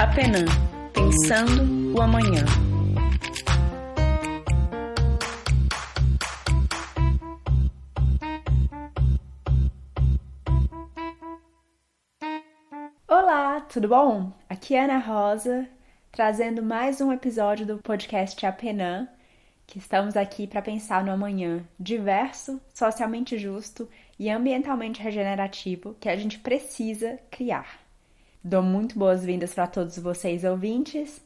Apenan, pensando o amanhã. Olá, tudo bom? Aqui é Ana Rosa, trazendo mais um episódio do podcast Apenan, que estamos aqui para pensar no amanhã diverso, socialmente justo e ambientalmente regenerativo que a gente precisa criar. Dou muito boas-vindas para todos vocês ouvintes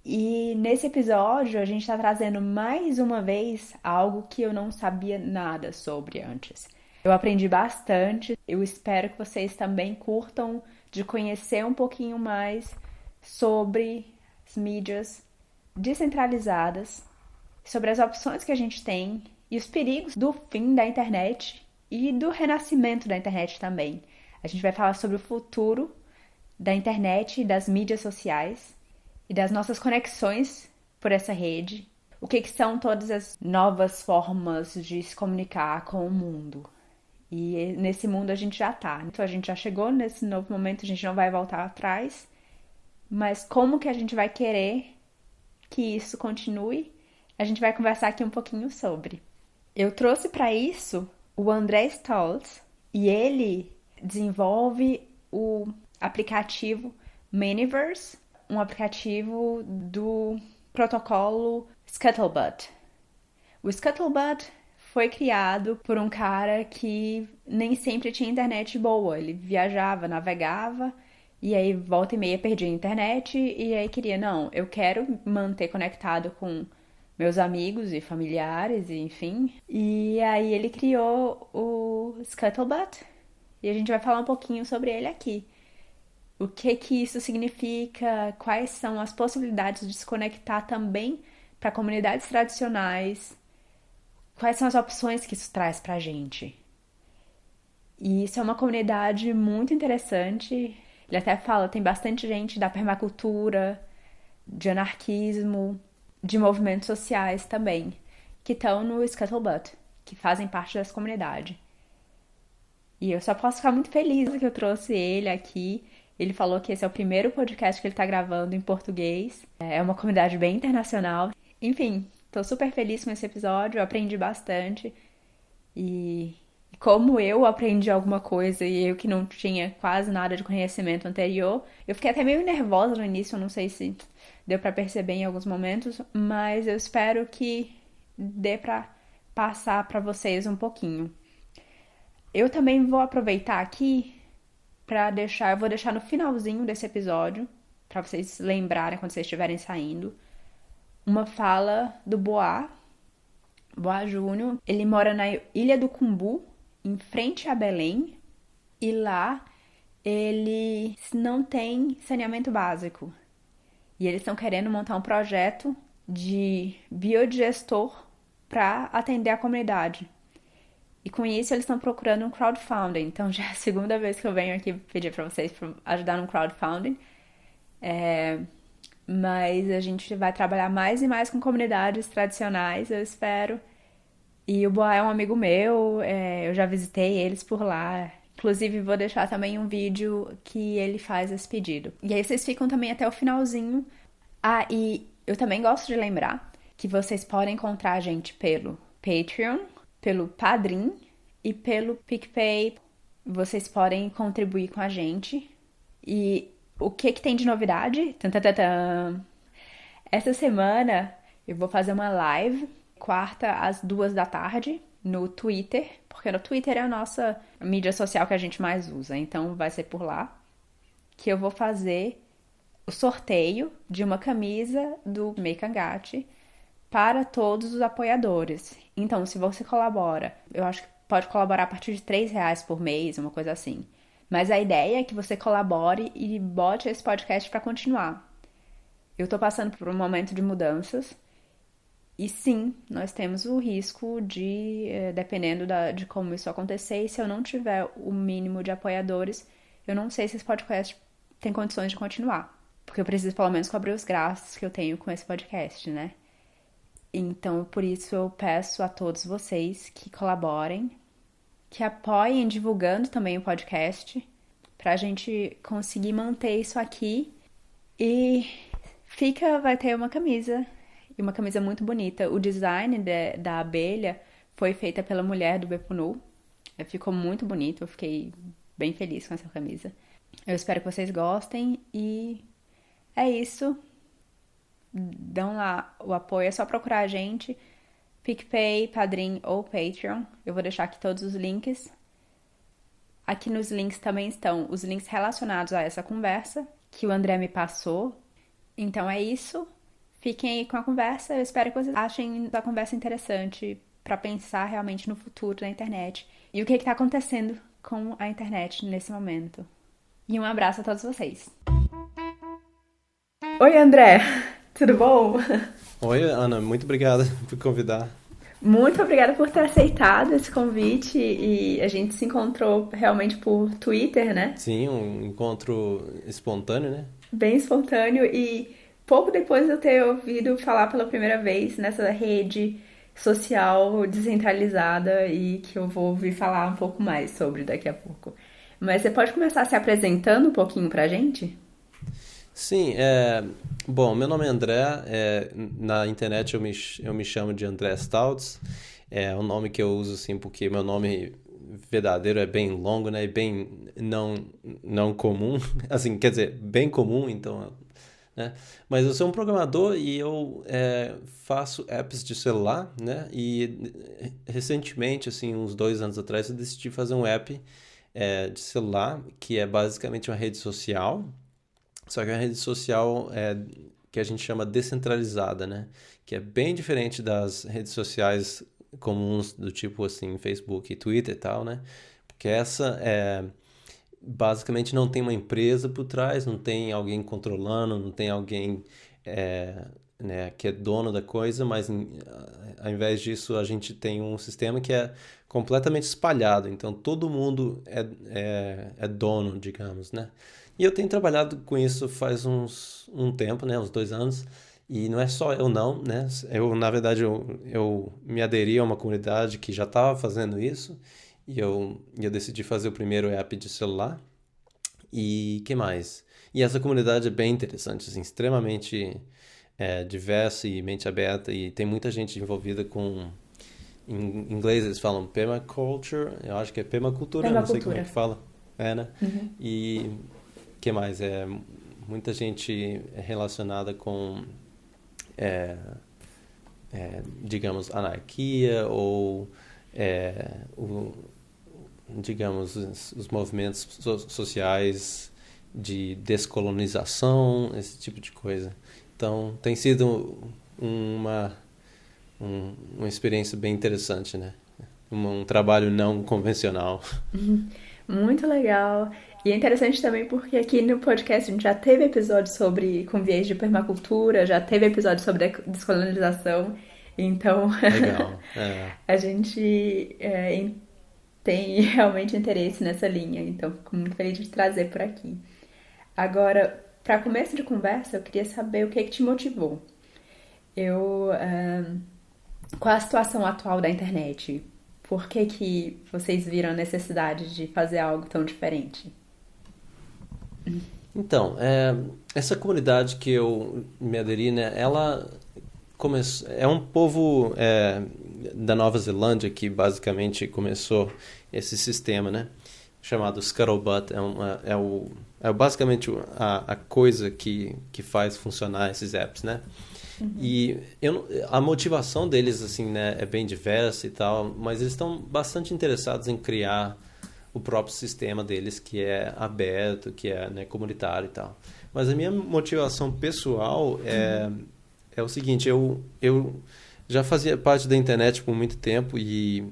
e nesse episódio a gente está trazendo mais uma vez algo que eu não sabia nada sobre antes. Eu aprendi bastante, eu espero que vocês também curtam de conhecer um pouquinho mais sobre as mídias descentralizadas, sobre as opções que a gente tem e os perigos do fim da internet e do renascimento da internet também. A gente vai falar sobre o futuro da internet, das mídias sociais e das nossas conexões por essa rede. O que são todas as novas formas de se comunicar com o mundo. E nesse mundo a gente já tá. Então a gente já chegou nesse novo momento, a gente não vai voltar atrás. Mas como que a gente vai querer que isso continue? A gente vai conversar aqui um pouquinho sobre. Eu trouxe para isso o André Stoltz e ele desenvolve o aplicativo Manyverse, um aplicativo do protocolo Scuttlebutt. O Scuttlebutt foi criado por um cara que nem sempre tinha internet boa. Ele viajava, navegava e aí volta e meia perdia a internet e aí queria, não, eu quero manter conectado com meus amigos e familiares, e enfim. E aí ele criou o Scuttlebutt e a gente vai falar um pouquinho sobre ele aqui. O que isso significa, quais são as possibilidades de se conectar também para comunidades tradicionais, quais são as opções que isso traz pra gente. E isso é uma comunidade muito interessante. Ele até fala, tem bastante gente da permacultura, de anarquismo, de movimentos sociais também, que estão no Scuttlebutt, que fazem parte dessa comunidade. E eu só posso ficar muito feliz que eu trouxe ele aqui. Ele falou que esse é o primeiro podcast que ele tá gravando em português. É uma comunidade bem internacional. Enfim, tô super feliz com esse episódio, eu aprendi bastante. E como eu aprendi alguma coisa e eu que não tinha quase nada de conhecimento anterior, eu fiquei até meio nervosa no início, eu não sei se deu pra perceber em alguns momentos, mas eu espero que dê pra passar pra vocês um pouquinho. Eu também vou aproveitar aqui eu vou deixar no finalzinho desse episódio, pra vocês lembrarem quando vocês estiverem saindo, uma fala do Boá Júnior. Ele mora na Ilha do Cumbu, em frente a Belém, e lá eles não têm saneamento básico. E eles estão querendo montar um projeto de biodigestor para atender a comunidade. E com isso eles estão procurando um crowdfunding. Então já é a segunda vez que eu venho aqui pedir para vocês ajudar no crowdfunding. Mas a gente vai trabalhar mais e mais com comunidades tradicionais, eu espero. E o Boa é um amigo meu, eu já visitei eles por lá. Inclusive vou deixar também um vídeo que ele faz esse pedido. E aí vocês ficam também até o finalzinho. Ah, e eu também gosto de lembrar que vocês podem encontrar a gente pelo Patreon, pelo Padrim e pelo PicPay. Vocês podem contribuir com a gente. E o que tem de novidade? Essa semana eu vou fazer uma live, quarta às 2 da tarde, no Twitter, porque no Twitter é a nossa mídia social que a gente mais usa, então vai ser por lá que eu vou fazer o sorteio de uma camisa do Meikangate para todos os apoiadores. Então, se você colabora, eu acho que pode colaborar a partir de R$3 por mês, uma coisa assim. Mas a ideia é que você colabore e bote esse podcast para continuar. Eu tô passando por um momento de mudanças e sim, nós temos o risco de, dependendo de como isso acontecer, e se eu não tiver o mínimo de apoiadores, eu não sei se esse podcast tem condições de continuar. Porque eu preciso pelo menos cobrir os gastos que eu tenho com esse podcast, né? Então, por isso eu peço a todos vocês que colaborem, que apoiem divulgando também o podcast, pra gente conseguir manter isso aqui E vai ter uma camisa, e uma camisa muito bonita. O design da abelha foi feita pela mulher do Bepunu. Ficou muito bonito, eu fiquei bem feliz com essa camisa. Eu espero que vocês gostem e é isso. Dão lá o apoio, é só procurar a gente, PicPay, Padrim ou Patreon. Eu vou deixar aqui todos os links. Aqui nos links também estão os links relacionados a essa conversa que o André me passou. Então é isso. Fiquem aí com a conversa. Eu espero que vocês achem a conversa interessante para pensar realmente no futuro da internet e o que está acontecendo com a internet nesse momento. E um abraço a todos vocês. Oi, André. Tudo bom? Oi, Ana, muito obrigada por convidar. Muito obrigada por ter aceitado esse convite e a gente se encontrou realmente por Twitter, né? Sim, um encontro espontâneo, né? Bem espontâneo e pouco depois de eu ter ouvido falar pela primeira vez nessa rede social descentralizada e que eu vou ouvir falar um pouco mais sobre daqui a pouco. Mas você pode começar se apresentando um pouquinho pra gente? Sim, bom, meu nome é André, na internet eu me chamo de André Stouts, é um nome que eu uso assim porque meu nome verdadeiro é bem longo, né, e bem não comum, assim, quer dizer, bem comum, então, né, mas eu sou um programador e eu faço apps de celular, né, e recentemente, assim, uns 2 anos atrás, eu decidi fazer um app de celular que é basicamente uma rede social. Só que é uma rede social que a gente chama descentralizada, né? Que é bem diferente das redes sociais comuns do tipo assim, Facebook e Twitter e tal, né? Porque essa basicamente não tem uma empresa por trás, não tem alguém controlando, não tem alguém né, que é dono da coisa, mas ao invés disso a gente tem um sistema que é completamente espalhado, então todo mundo é dono, digamos, né? E eu tenho trabalhado com isso faz um tempo, né, uns 2 anos, e não é só eu não, né? Na verdade, eu me aderi a uma comunidade que já estava fazendo isso, e eu decidi fazer o primeiro app de celular. E que mais? E essa comunidade é bem interessante, assim, extremamente diversa e mente aberta, e tem muita gente envolvida com... Em inglês eles falam permaculture, eu acho que é permacultura, não sei como é Permacultura. que fala. Né? E que mais? Muita gente relacionada com, digamos, anarquia ou, digamos, os movimentos sociais de descolonização, esse tipo de coisa. Então, tem sido uma, uma experiência bem interessante, né? Um trabalho não convencional. Muito legal. E é interessante também porque aqui no podcast a gente já teve episódio sobre com viés de permacultura, já teve episódio sobre descolonização. Então Legal. a gente tem realmente interesse nessa linha. Então fico muito feliz de trazer por aqui. Agora, para começo de conversa, eu queria saber o que que te motivou. Eu, qual a situação atual da internet? Por que que vocês viram a necessidade de fazer algo tão diferente? Então, essa comunidade que eu me aderi, né, ela é um povo da Nova Zelândia que basicamente começou esse sistema, né, chamado Scuttlebutt. Basicamente a coisa que faz funcionar esses apps, né? E a motivação deles, assim, né, é bem diversa e tal, mas eles estão bastante interessados em criar o próprio sistema deles, que é aberto, que é, né, comunitário e tal. Mas a minha motivação pessoal é o seguinte, eu já fazia parte da internet por muito tempo e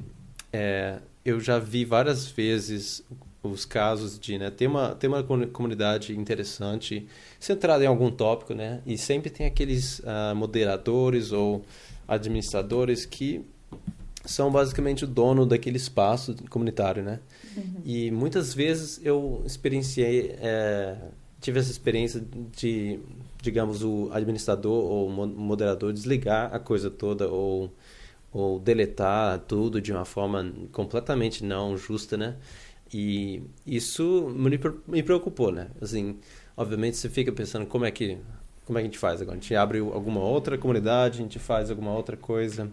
eu já vi várias vezes os casos de, né, ter uma comunidade interessante, centrada em algum tópico, né, e sempre tem aqueles moderadores ou administradores que são basicamente o dono daquele espaço comunitário, né? E muitas vezes eu tive essa experiência de, digamos, o administrador ou moderador desligar a coisa toda ou deletar tudo de uma forma completamente não justa, né? E isso me preocupou, né? Assim, obviamente você fica pensando como é que a gente faz agora? A gente abre alguma outra comunidade, a gente faz alguma outra coisa.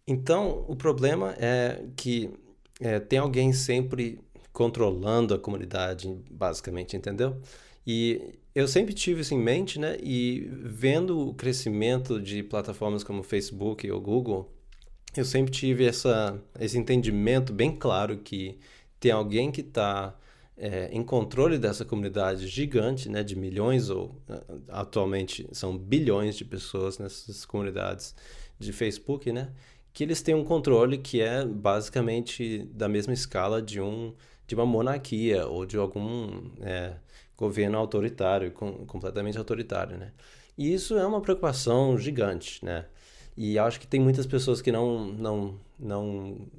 Então, o problema é que tem alguém sempre controlando a comunidade, basicamente, entendeu? E eu sempre tive isso em mente, né? E vendo o crescimento de plataformas como o Facebook ou Google, eu sempre tive esse entendimento bem claro que tem alguém que está em controle dessa comunidade gigante, né, de milhões ou atualmente são bilhões de pessoas nessas comunidades de Facebook, né, que eles têm um controle que é basicamente da mesma escala de uma monarquia ou de algum governo autoritário, completamente autoritário, né? E isso é uma preocupação gigante, né? E acho que tem muitas pessoas que não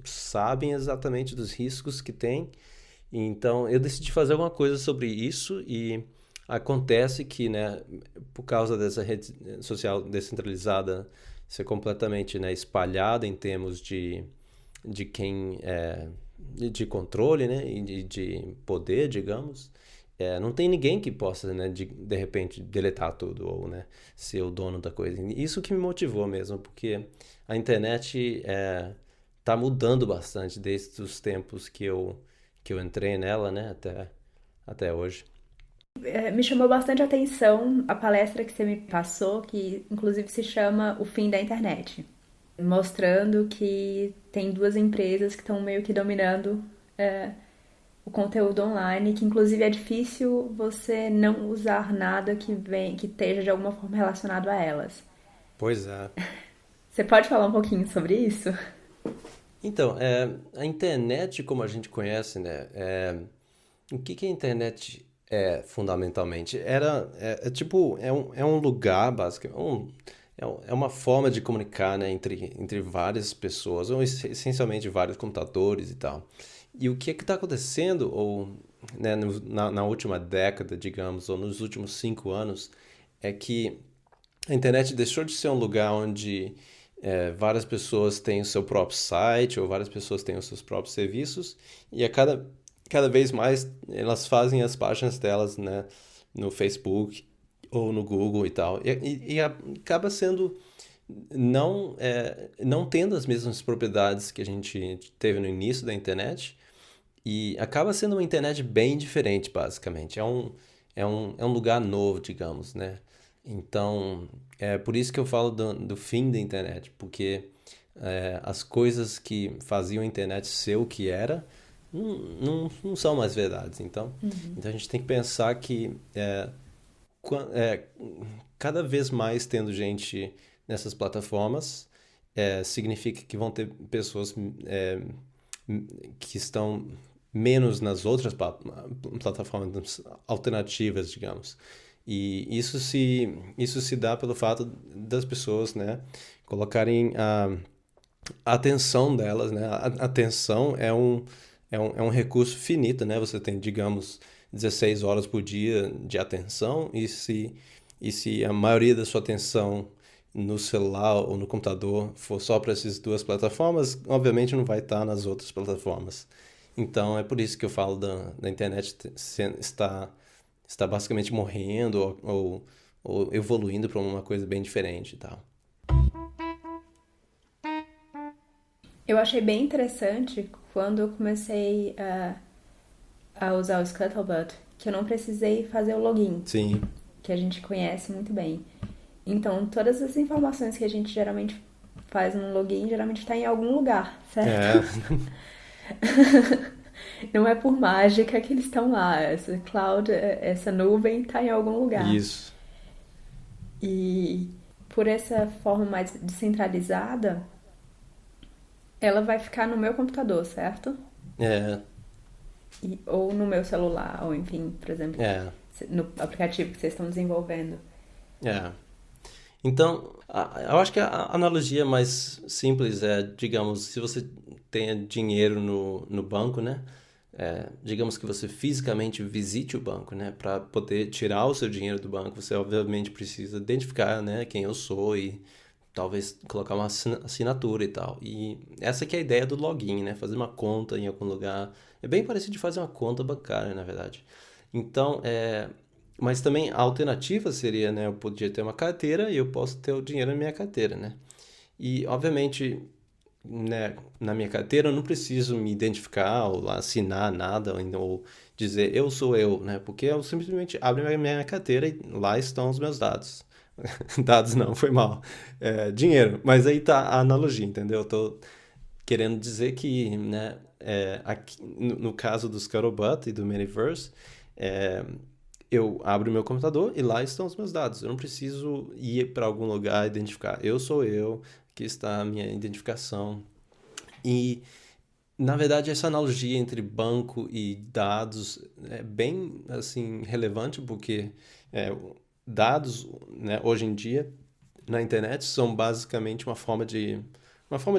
sabem exatamente dos riscos que tem. Então, eu decidi fazer alguma coisa sobre isso e acontece que, né, por causa dessa rede social descentralizada ser completamente, né, espalhada em termos de quem de controle, né, e de poder, digamos, não tem ninguém que possa, né, de repente deletar tudo ou, né, ser o dono da coisa. Isso que me motivou mesmo, porque a internet tá mudando bastante desde os tempos que eu entrei nela, né, até hoje. Me chamou bastante atenção a palestra que você me passou, que inclusive se chama O Fim da Internet, mostrando que tem duas empresas que estão meio que dominando o conteúdo online, que inclusive é difícil você não usar nada que esteja de alguma forma relacionado a elas. Pois é. Você pode falar um pouquinho sobre isso? Então, a internet, como a gente conhece, né? O que a internet é fundamentalmente? Tipo, é um lugar, basicamente, é uma forma de comunicar, né, entre várias pessoas, ou essencialmente vários computadores e tal. E o que é que está acontecendo, ou né, na última década, digamos, ou nos últimos 5 anos, é que a internet deixou de ser um lugar onde várias pessoas têm o seu próprio site ou várias pessoas têm os seus próprios serviços e cada vez mais elas fazem as páginas delas, né, no Facebook ou no Google e tal. E acaba sendo não tendo as mesmas propriedades que a gente teve no início da internet e acaba sendo uma internet bem diferente, basicamente. É um lugar novo, digamos, né? Então, é por isso que eu falo do fim da internet, porque as coisas que faziam a internet ser o que era não são mais verdades. Então a gente tem que pensar que qua- é, cada vez mais tendo gente nessas plataformas, significa que vão ter pessoas que estão menos nas outras plataformas alternativas, digamos. E isso se dá pelo fato das pessoas, né, colocarem a atenção delas, né? A atenção é um recurso finito, né? Você tem, digamos, 16 horas por dia de atenção e se a maioria da sua atenção no celular ou no computador for só para essas duas plataformas, obviamente não vai estar nas outras plataformas. Então é por isso que eu falo da internet está basicamente morrendo ou evoluindo para uma coisa bem diferente e tal. Eu achei bem interessante quando eu comecei a usar o Scuttlebutt, que eu não precisei fazer o login, Sim, que a gente conhece muito bem. Então, todas as informações que a gente geralmente faz no login, geralmente está em algum lugar, certo? é, Não é por mágica que eles estão lá. Essa cloud, essa nuvem está em algum lugar. isso. E por essa forma mais descentralizada, ela vai ficar no meu computador, certo? É, Ou no meu celular, ou enfim, por exemplo, é, no aplicativo que vocês estão desenvolvendo. é. Então, eu acho que a analogia mais simples é, digamos, se você tem dinheiro no banco, né? Digamos que você fisicamente visite o banco, né? Para poder tirar o seu dinheiro do banco, você obviamente precisa identificar, né, quem eu sou e talvez colocar uma assinatura e tal. E essa que é a ideia do login, né? Fazer uma conta em algum lugar. É bem parecido de fazer uma conta bancária, na verdade. Então, mas também a alternativa seria, né? Eu podia ter uma carteira e eu posso ter o dinheiro na minha carteira, né? E, obviamente, né, na minha carteira eu não preciso me identificar ou assinar nada ou dizer eu sou eu, né? Porque eu simplesmente abro a minha carteira e lá estão os meus dados. Dados não, foi mal. Dinheiro. Mas aí tá a analogia, entendeu? Eu tô querendo dizer que, né, aqui, no caso do Scuttlebutt e do Miniverse, é, eu abro meu computador e lá estão os meus dados. Eu não preciso ir para algum lugar identificar. Eu sou eu, aqui está a minha identificação. E, na verdade, essa analogia entre banco e dados é bem, assim, relevante, porque é, dados, né, hoje em dia, na internet, são basicamente uma forma de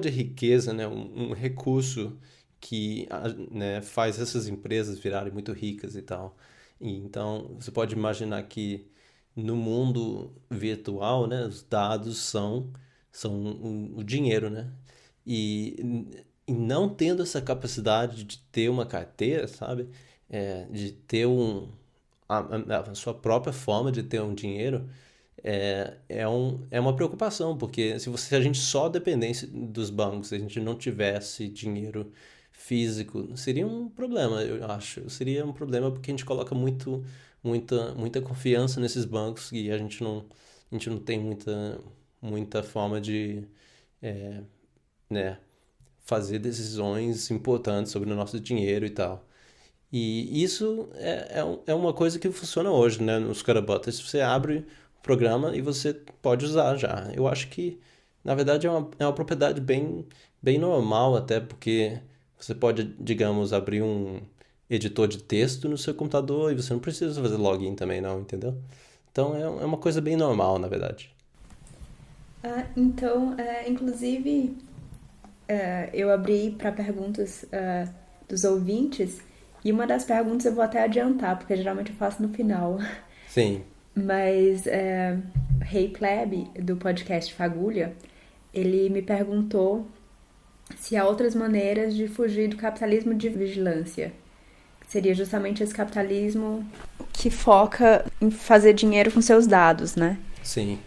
riqueza, né, um recurso que, né, faz essas empresas virarem muito ricas e tal. E, então, você pode imaginar que no mundo virtual, né, os dados são o dinheiro, né? E não tendo essa capacidade de ter uma carteira, sabe? De ter a sua própria forma de ter um dinheiro, é uma preocupação, porque se a gente só dependesse dos bancos, se a gente não tivesse dinheiro físico, seria um problema, eu acho. Seria um problema porque a gente coloca muita confiança nesses bancos e a gente não tem muita forma de, né, fazer decisões importantes sobre o nosso dinheiro e tal. E isso é uma coisa que funciona hoje, né? Nos Carabotas, você abre o programa e você pode usar já. Eu acho que, na verdade, é uma propriedade bem normal, até porque você pode, digamos, abrir um editor de texto no seu computador e você não precisa fazer login também, não, entendeu? Então é uma coisa bem normal, na verdade. Então, inclusive, eu abri para perguntas dos ouvintes e uma das perguntas eu vou até adiantar, porque geralmente eu faço no final. Sim, Mas o Rei Plebe, do podcast Fagulha, ele me perguntou se há outras maneiras de fugir do capitalismo de vigilância. Seria justamente esse capitalismo que foca em fazer dinheiro com seus dados, né? sim.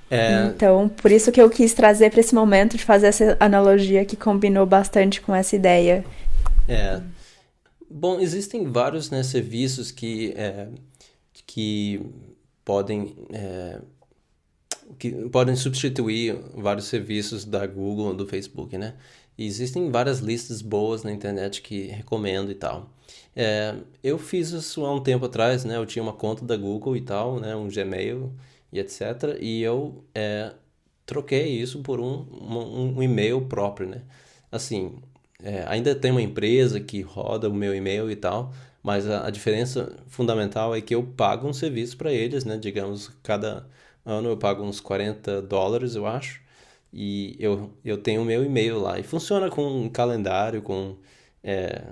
Então, por isso que eu quis trazer para esse momento de fazer essa analogia que combinou bastante com essa ideia. É, Bom, existem vários, né, serviços que podem, é, que podem substituir vários serviços da Google ou do Facebook, né? E existem várias listas boas na internet que recomendo e tal. Eu fiz isso há um tempo atrás, né? Eu tinha uma conta da Google e tal, né? Um Gmail e etc. E eu troquei isso por um e-mail próprio, né? Assim, ainda tem uma empresa que roda o meu e-mail e tal, mas a diferença fundamental é que eu pago um serviço para eles, né? Digamos, cada ano eu pago uns $40, eu acho, e eu tenho o meu e-mail lá. E funciona com um calendário, é,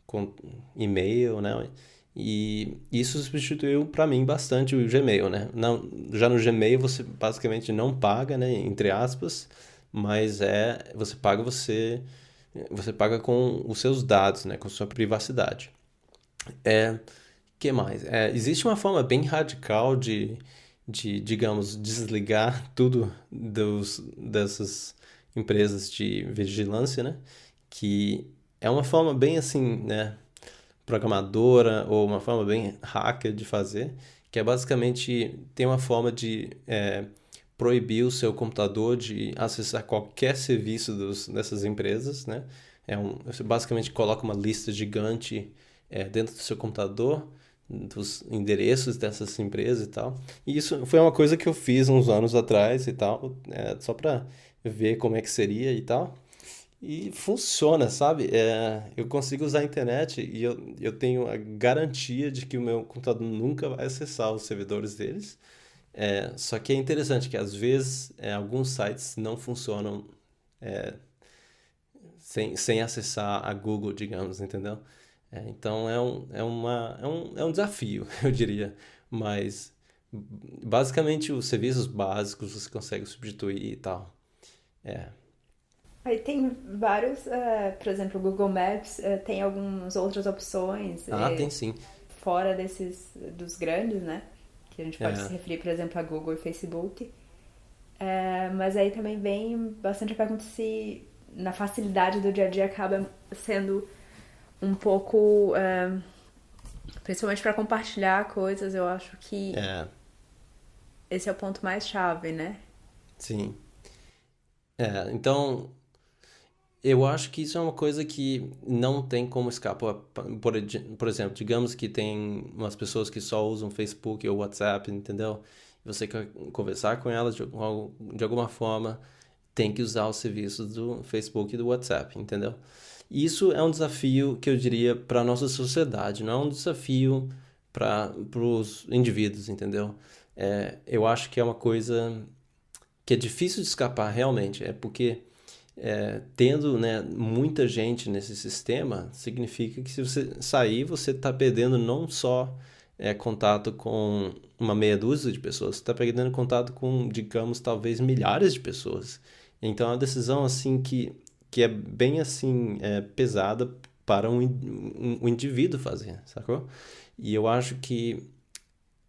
com e-mail, né? E isso substituiu para mim bastante o Gmail, né? Não, já no Gmail você basicamente não paga, né? Entre aspas, mas você paga com os seus dados, né? Com sua privacidade. Que mais? Existe uma forma bem radical digamos, desligar tudo dessas empresas de vigilância, né? Que é uma forma bem assim, né? Programadora ou uma forma bem hacker de fazer, que é basicamente tem uma forma de proibir o seu computador de acessar qualquer serviço dessas empresas, né? Você basicamente coloca uma lista gigante dentro do seu computador dos endereços dessas empresas e tal. E isso foi uma coisa que eu fiz uns anos atrás e tal, só para ver como é que seria e tal. E funciona, sabe? Eu consigo usar a internet e eu tenho a garantia de que o meu computador nunca vai acessar os servidores deles. Só que é interessante que às vezes alguns sites não funcionam sem acessar a Google, digamos, entendeu? Então é um desafio, eu diria. Mas basicamente os serviços básicos você consegue substituir e tal. É. Aí tem vários, por exemplo, o Google Maps tem algumas outras opções Ah, tem sim. fora dos grandes, né? Que a gente pode se É. referir, por exemplo, a Google e Facebook. Mas aí também vem bastante a pergunta se na facilidade do dia a dia acaba sendo um pouco, principalmente para compartilhar coisas, eu acho que É, esse é o ponto mais chave, né? sim. Então, eu acho que isso é uma coisa que não tem como escapar. Por exemplo, digamos que tem umas pessoas que só usam Facebook ou WhatsApp, entendeu? E você quer conversar com elas de alguma forma, tem que usar os serviços do Facebook e do WhatsApp, entendeu? Isso é um desafio que eu diria para a nossa sociedade, não é um desafio para os indivíduos, entendeu? Eu acho que é uma coisa que é difícil de escapar realmente, porque tendo, né, muita gente nesse sistema, significa que se você sair, você está perdendo não só contato com uma meia dúzia de pessoas, você está perdendo contato com, digamos, talvez milhares de pessoas. Então é uma decisão assim que é bem assim pesada para um indivíduo fazer, sacou? E eu acho que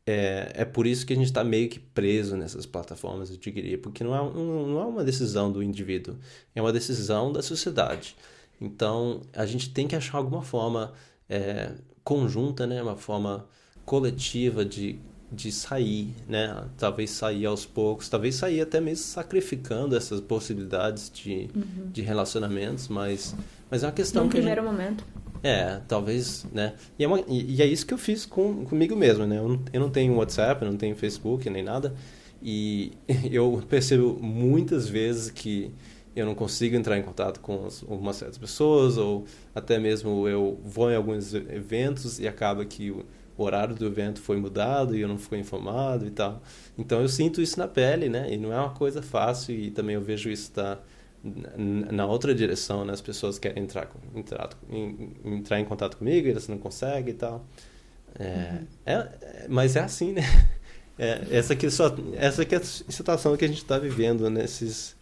é por isso que a gente está meio que preso nessas plataformas, eu diria, porque não é uma decisão do indivíduo, é uma decisão da sociedade. Então, a gente tem que achar alguma forma conjunta, né? Uma forma coletiva de sair, né? Talvez sair aos poucos, talvez sair até mesmo sacrificando essas possibilidades de relacionamentos, mas é uma questão Num que a gente primeiro momento. talvez, né? E é isso que eu fiz comigo mesmo, né? Eu não tenho WhatsApp, eu não tenho Facebook, nem nada. E eu percebo muitas vezes que eu não consigo entrar em contato com algumas certas pessoas, ou até mesmo eu vou em alguns eventos e acaba que o horário do evento foi mudado e eu não fui informado e tal. Então eu sinto isso na pele, né? E não é uma coisa fácil, e também eu vejo isso na outra direção, né? As pessoas querem entrar em contato comigo, eles não conseguem e tal. Mas é assim, né? Essa que é a situação que a gente está vivendo nesses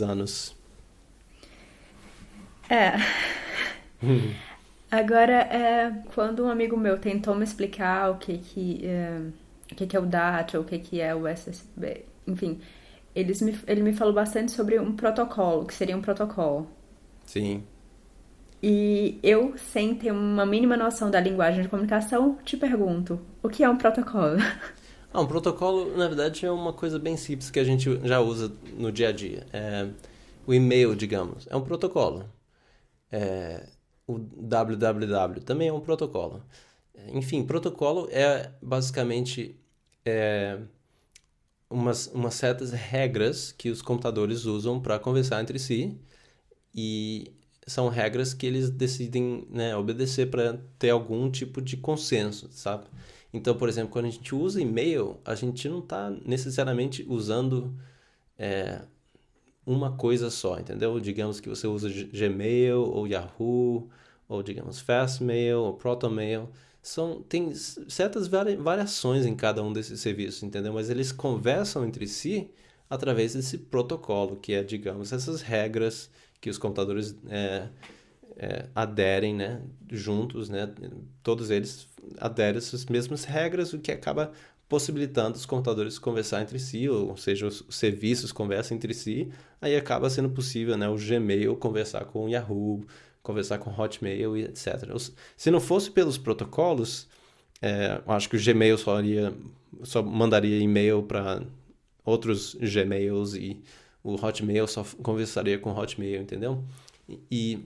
anos. É. Agora, quando um amigo meu tentou me explicar o que é o DAT, ou o que é o SSB, enfim, ele me falou bastante sobre um protocolo, que seria um protocolo. Sim. E eu, sem ter uma mínima noção da linguagem de comunicação, te pergunto, o que é um protocolo? Um protocolo, na verdade, é uma coisa bem simples que a gente já usa no dia a dia. O e-mail, digamos, é um protocolo. O www também é um protocolo. Enfim, protocolo é basicamente umas certas regras que os computadores usam para conversar entre si, e são regras que eles decidem, né, obedecer para ter algum tipo de consenso, sabe? Então, por exemplo, quando a gente usa e-mail, a gente não está necessariamente usando uma coisa só, entendeu? Digamos que você usa Gmail ou Yahoo, ou digamos Fastmail ou Protonmail. Tem certas variações em cada um desses serviços, entendeu? Mas eles conversam entre si através desse protocolo, que é, digamos, essas regras que os computadores aderem, né, juntos, né, todos eles aderem a essas mesmas regras, o que acaba possibilitando os computadores conversar entre si, ou seja, os serviços conversam entre si, aí acaba sendo possível, né, o Gmail conversar com o Yahoo, conversar com o Hotmail e etc. Se não fosse pelos protocolos, eu acho que o Gmail só mandaria e-mail para outros Gmails, e o Hotmail só conversaria com o Hotmail, entendeu? E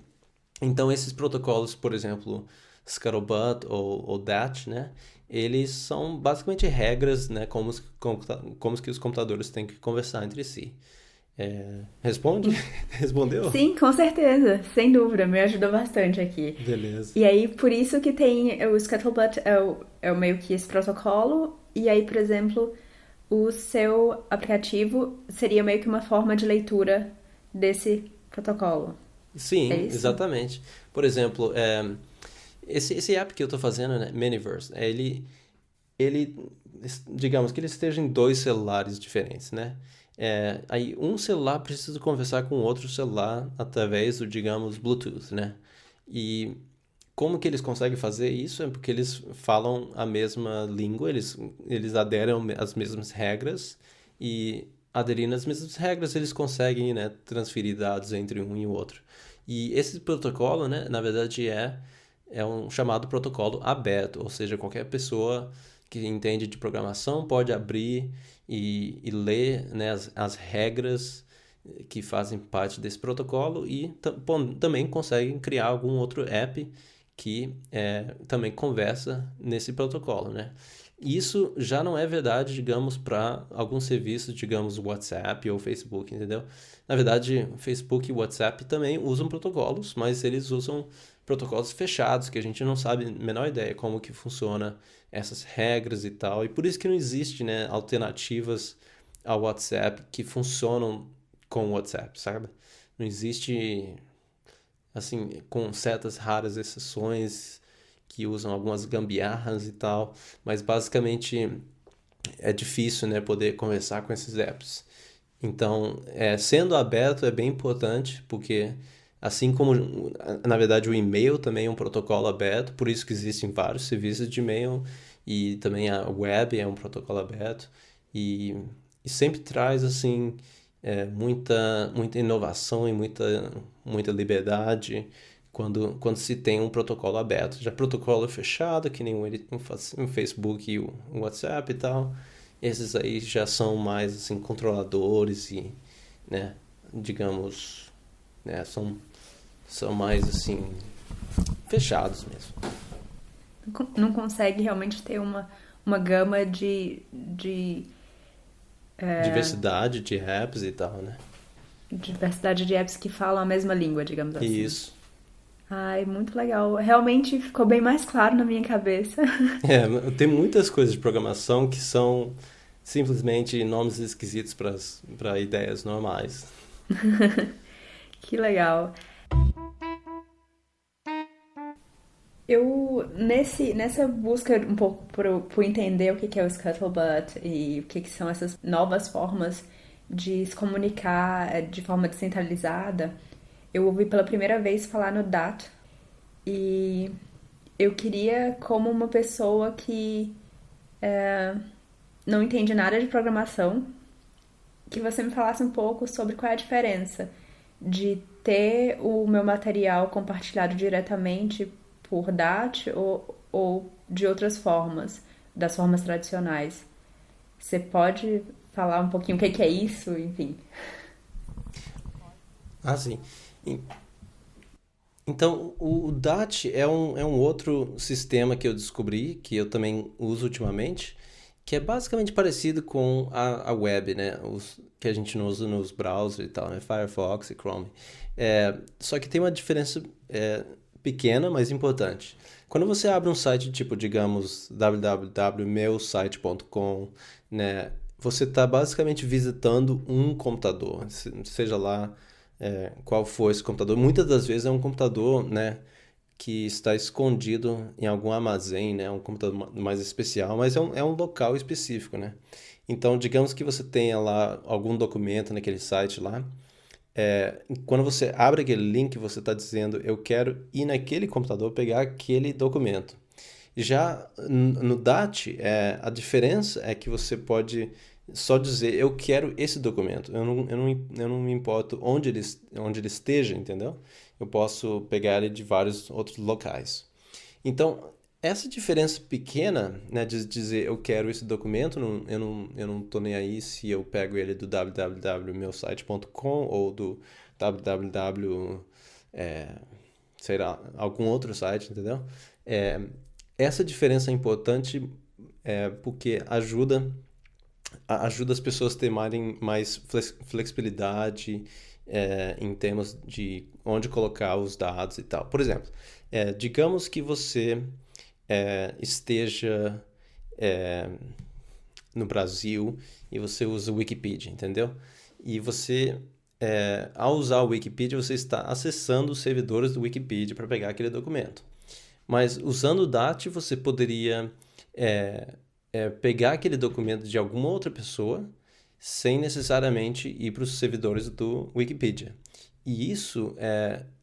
então esses protocolos, por exemplo, Scuttlebutt ou DAT, né? Eles são basicamente regras, né? Como que os computadores têm que conversar entre si. Responde? Respondeu? Sim, com certeza, sem dúvida, me ajudou bastante aqui. Beleza. E aí, por isso que tem o Scuttlebutt, é o meio que esse protocolo, e aí, por exemplo, o seu aplicativo seria meio que uma forma de leitura desse protocolo. É Sim, isso? exatamente. Por exemplo, esse app que eu estou fazendo, né, Miniverse, ele, digamos que ele esteja em dois celulares diferentes, né? Aí um celular precisa conversar com outro celular através do, digamos, Bluetooth, né? E como que eles conseguem fazer isso? É porque eles falam a mesma língua, eles aderem às mesmas regras e aderindo às mesmas regras eles conseguem, né, transferir dados entre um e o outro. E esse protocolo, né, na verdade é um chamado protocolo aberto, ou seja, qualquer pessoa que entende de programação pode abrir e ler, né, as regras que fazem parte desse protocolo e também conseguem criar algum outro app que também conversa nesse protocolo, né? Isso já não é verdade, digamos, para alguns serviços, digamos, WhatsApp ou Facebook, entendeu? Na verdade, Facebook e WhatsApp também usam protocolos, mas eles usam protocolos fechados, que a gente não sabe a menor ideia como que funciona essas regras e tal. E por isso que não existe, né, alternativas ao WhatsApp que funcionam com o WhatsApp, sabe? Não existe, assim, com certas raras exceções que usam algumas gambiarras e tal, mas basicamente é difícil, né, poder conversar com esses apps. Então, sendo aberto é bem importante, porque assim como, na verdade, o e-mail também é um protocolo aberto, por isso que existem vários serviços de e-mail, e também a web é um protocolo aberto, e, e sempre traz, assim, muita inovação e muita liberdade quando se tem um protocolo aberto. Já protocolo fechado, que nem o Facebook e o WhatsApp e tal, esses aí já são mais assim controladores e, né, digamos, né, são mais assim fechados mesmo. Não consegue realmente ter uma gama Diversidade de apps e tal, né? diversidade de apps que falam a mesma língua, digamos assim. Isso. Ai, muito legal. Realmente ficou bem mais claro na minha cabeça. Tem muitas coisas de programação que são simplesmente nomes esquisitos para ideias normais. Que legal. Nessa busca um pouco por entender o que é o Scuttlebutt e o que são essas novas formas de se comunicar de forma descentralizada, eu ouvi pela primeira vez falar no DAT e eu queria, como uma pessoa que não entende nada de programação, que você me falasse um pouco sobre qual é a diferença de ter o meu material compartilhado diretamente por DAT ou de outras formas, das formas tradicionais. Você pode falar um pouquinho o que é isso, enfim? Ah, sim. E- Então, o DAT é um outro sistema que eu descobri, que eu também uso ultimamente, que é basicamente parecido com a web, né? Que a gente não usa nos browsers e tal, né? Firefox e Chrome. Só que tem uma diferença pequena, mas importante. Quando você abre um site tipo, digamos, www.meusite.com, né? Você está basicamente visitando um computador, seja lá qual for esse computador. Muitas das vezes é um computador, né, que está escondido em algum armazém, né, um computador mais especial, mas é um local específico, né? Então, digamos que você tenha lá algum documento naquele site lá, quando você abre aquele link, você está dizendo, eu quero ir naquele computador pegar aquele documento. Já no DAT, a diferença é que você pode só dizer, eu quero esse documento. Eu não me importo onde ele esteja, entendeu? Eu posso pegar ele de vários outros locais. Então, essa diferença pequena, né, de dizer eu quero esse documento, eu não tô nem aí se eu pego ele do www.meusite.com ou do www, é, sei lá, algum outro site, entendeu? É, essa diferença é importante porque ajuda as pessoas a terem mais flexibilidade em termos de onde colocar os dados e tal. Por exemplo, digamos que você esteja é, no Brasil e você usa o Wikipedia, entendeu? E você, ao usar o Wikipedia, você está acessando os servidores do Wikipedia para pegar aquele documento. Mas usando o DAT, você poderia pegar aquele documento de alguma outra pessoa sem necessariamente ir para os servidores do Wikipedia. E isso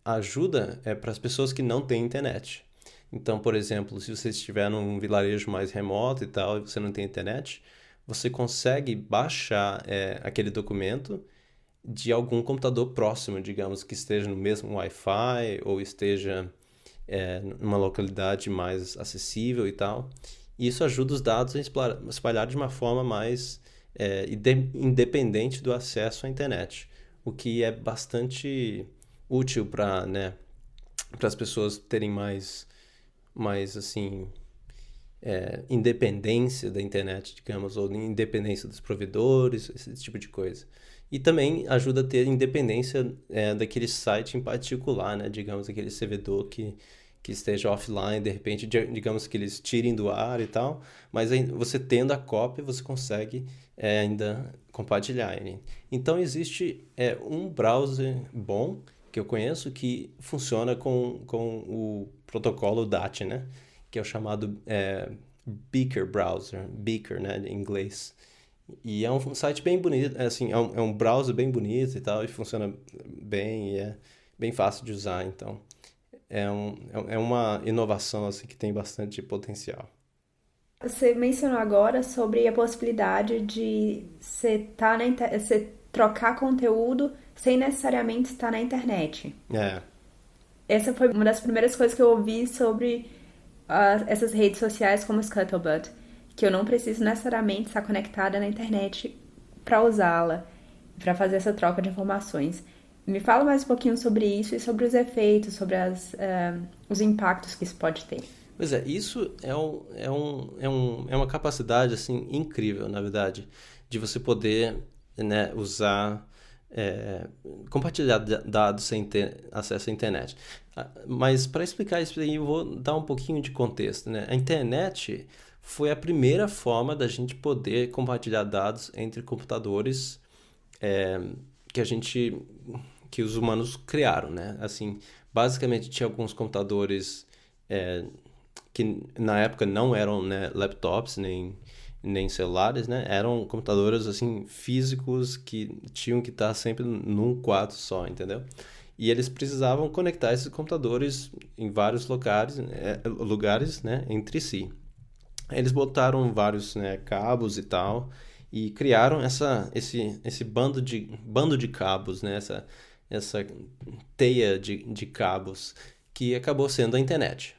ajuda para as pessoas que não têm internet. Então, por exemplo, se você estiver num vilarejo mais remoto e tal, e você não tem internet, você consegue baixar aquele documento de algum computador próximo, digamos, que esteja no mesmo Wi-Fi ou esteja numa localidade mais acessível e tal. E isso ajuda os dados a espalhar de uma forma mais independente do acesso à internet, o que é bastante útil para, né, para as pessoas terem mais assim, independência da internet, digamos, ou independência dos provedores, esse tipo de coisa. E também ajuda a ter independência daquele site em particular, né? Digamos, aquele servidor que esteja offline, de repente, digamos que eles tirem do ar e tal, mas aí você tendo a cópia, você consegue ainda compartilhar ele. Então, existe um browser bom que eu conheço que funciona com o protocolo DAT, né? Que é o chamado Beaker Browser, Beaker, né, em inglês. E é um site bem bonito, assim, é um browser bem bonito e tal, e funciona bem, e é bem fácil de usar, então é uma inovação assim, que tem bastante potencial. Você mencionou agora sobre a possibilidade de você trocar conteúdo sem necessariamente estar na internet. É, Essa foi uma das primeiras coisas que eu ouvi sobre essas redes sociais como Scuttlebutt, que eu não preciso necessariamente estar conectada na internet para usá-la, para fazer essa troca de informações. Me fala mais um pouquinho sobre isso e sobre os efeitos, sobre os impactos que isso pode ter. pois é, isso é uma capacidade assim incrível, na verdade, de você poder, né, usar, compartilhar dados sem ter acesso à internet. Mas para explicar isso aí, eu vou dar um pouquinho de contexto, né? A internet foi a primeira forma da gente poder compartilhar dados entre computadores é, que a gente que os humanos criaram, né? Assim, basicamente tinha alguns computadores é, que na época não eram, né, laptops nem celulares, né? Eram computadores assim físicos que tinham que estar sempre num quarto só, entendeu? E eles precisavam conectar esses computadores em vários lugares, né, entre si. Eles botaram vários, né, cabos e tal e criaram esse bando de cabos, né, essa teia de cabos que acabou sendo a internet.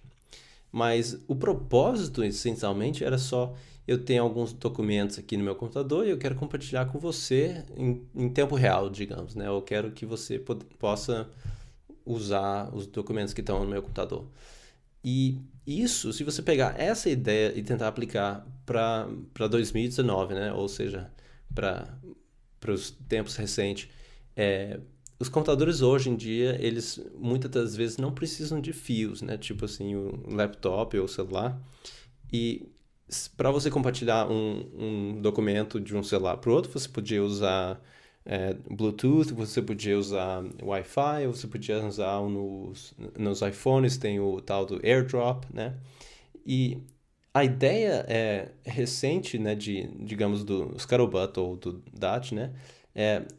Mas o propósito, essencialmente, era só eu tenho alguns documentos aqui no meu computador e eu quero compartilhar com você em tempo real, digamos, né? Eu quero que você possa usar os documentos que estão no meu computador. E isso, se você pegar essa ideia e tentar aplicar para 2019, né? Ou seja, para os tempos recentes, os computadores hoje em dia, eles muitas das vezes não precisam de fios, né? Tipo assim, o laptop ou o celular. E para você compartilhar um documento de um celular para o outro, você podia usar Bluetooth, você podia usar Wi-Fi, você podia usar nos iPhones, tem o tal do AirDrop, né? E a ideia recente, né, digamos, do Scuttlebutt ou do DAT, né?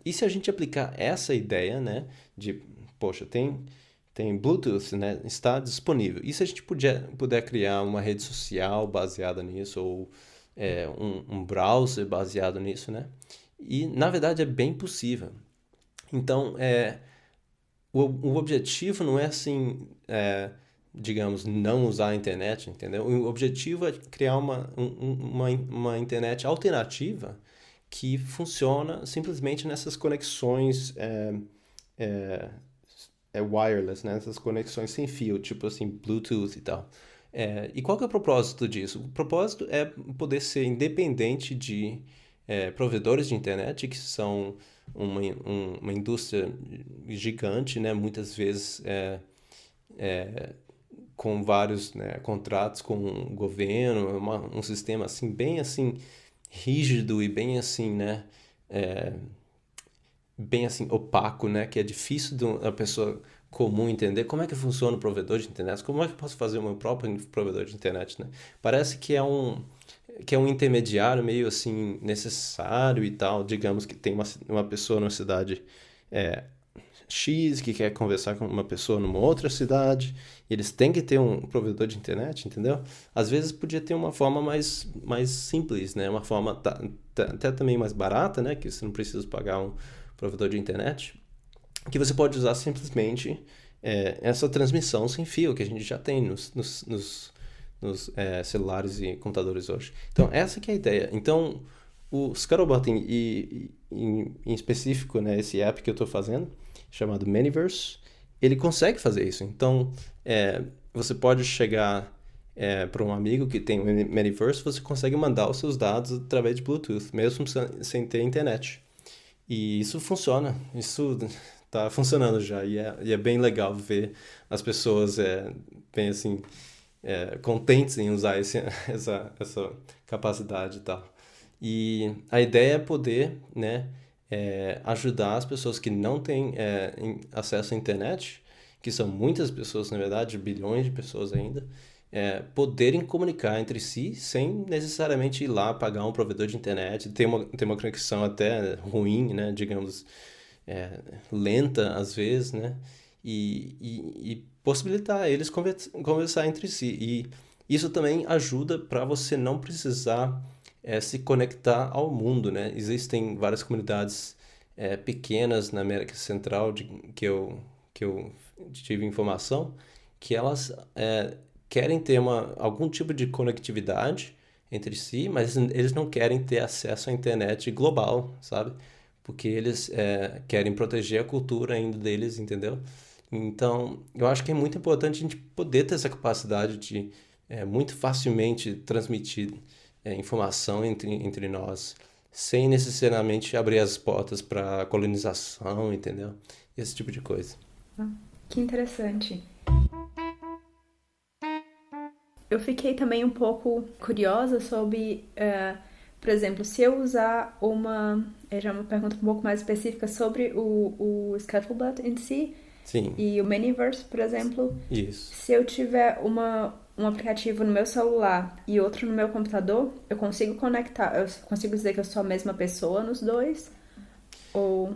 E se a gente aplicar essa ideia, né, de, poxa, tem Bluetooth, né, está disponível. E se a gente puder criar uma rede social baseada nisso, ou um browser baseado nisso, né? E, na verdade, é bem possível. Então, o objetivo não é assim, digamos, não usar a internet, entendeu? O objetivo é criar uma internet alternativa que funciona simplesmente nessas conexões wireless, né? Essas conexões sem fio, tipo assim, Bluetooth e tal. E qual que é o propósito disso? O propósito é poder ser independente de provedores de internet, que são uma indústria gigante, né? Muitas vezes com vários, né, contratos com o governo, um sistema assim bem assim rígido e bem assim, né? Bem assim opaco, né? Que é difícil da pessoa comum entender como é que funciona o provedor de internet, como é que eu posso fazer o meu próprio provedor de internet, né? Parece que que é um intermediário meio assim necessário e tal. Digamos que tem uma pessoa numa cidade X que quer conversar com uma pessoa numa outra cidade, e eles têm que ter um provedor de internet, entendeu? Às vezes podia ter uma forma mais simples, né? Uma forma até também mais barata, né? Que você não precisa pagar um provedor de internet, que você pode usar simplesmente essa transmissão sem fio que a gente já tem nos celulares e computadores hoje. Então, essa que é a ideia. Então, o Scuttlebutt em específico, né, esse app que eu estou fazendo, chamado Manyverse, ele consegue fazer isso. Então, você pode chegar para um amigo que tem um Manyverse, você consegue mandar os seus dados através de Bluetooth, mesmo sem ter internet. E isso funciona, isso está funcionando já, e é bem legal ver as pessoas bem assim, contentes em usar essa capacidade e tal. E a ideia é poder, né, ajudar as pessoas que não têm acesso à internet, que são muitas pessoas, na verdade, bilhões de pessoas ainda, poderem comunicar entre si sem necessariamente ir lá pagar um provedor de internet, ter uma conexão até ruim, né, digamos, lenta às vezes, né, e possibilitar eles conversar entre si. E isso também ajuda para você não precisar se conectar ao mundo, né? Existem várias comunidades pequenas na América Central que eu tive informação que elas querem ter algum tipo de conectividade entre si, mas eles não querem ter acesso à internet global, sabe? Porque eles querem proteger a cultura ainda deles, entendeu? Então, eu acho que é muito importante a gente poder ter essa capacidade de muito facilmente transmitir informação entre nós, sem necessariamente abrir as portas para colonização, entendeu? Esse tipo de coisa. Que interessante. Eu fiquei também um pouco curiosa sobre, por exemplo, se eu usar já uma pergunta um pouco mais específica sobre o Scuttlebutt em si Sim, e o Manyverse, por exemplo. isso. Se eu tiver um aplicativo no meu celular e outro no meu computador, eu consigo conectar, eu consigo dizer que eu sou a mesma pessoa nos dois? Ou...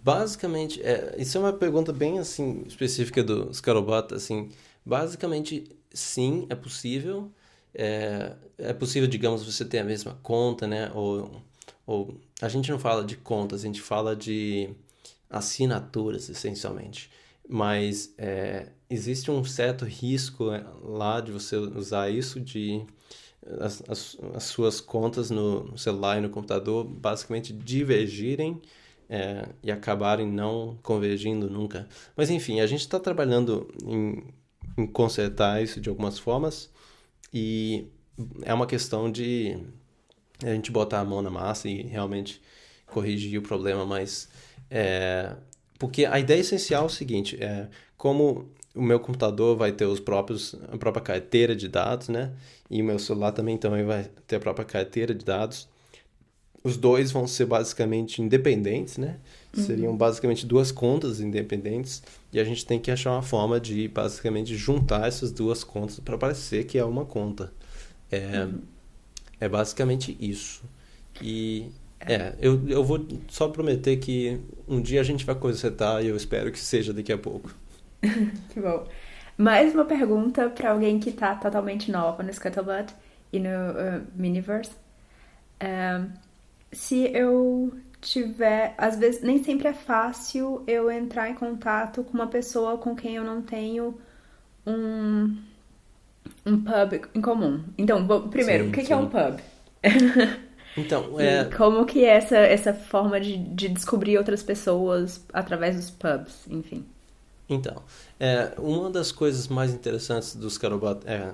Basicamente, isso é uma pergunta bem assim específica do Scuttlebutt, assim, basicamente sim, é possível. É possível, digamos, você ter a mesma conta, né? Ou a gente não fala de contas, a gente fala de assinaturas, essencialmente. Mas existe um certo risco lá de você usar isso, de as suas contas no celular e no computador basicamente divergirem e acabarem não convergindo nunca. Mas enfim, a gente está trabalhando em consertar isso de algumas formas e é uma questão de a gente botar a mão na massa e realmente corrigir o problema, mas porque a ideia essencial é o seguinte, como o meu computador vai ter a própria carteira de dados, né? E o meu celular também vai ter a própria carteira de dados. Os dois vão ser basicamente independentes, né? Seriam basicamente duas contas independentes e a gente tem que achar uma forma de basicamente juntar essas duas contas para parecer que é uma conta. É basicamente isso. E eu vou só prometer que um dia a gente vai consertar e eu espero que seja daqui a pouco. Que bom. Mais uma pergunta para alguém que tá totalmente nova no Scuttlebutt e no Miniverse. Se eu tiver... Às vezes, nem sempre é fácil eu entrar em contato com uma pessoa com quem eu não tenho um, um pub em comum. Então, primeiro, o Sim, que é um sim. pub? Então, E como que é essa forma de descobrir outras pessoas através dos pubs, enfim. Então, uma das coisas mais interessantes dos Scuttlebutt é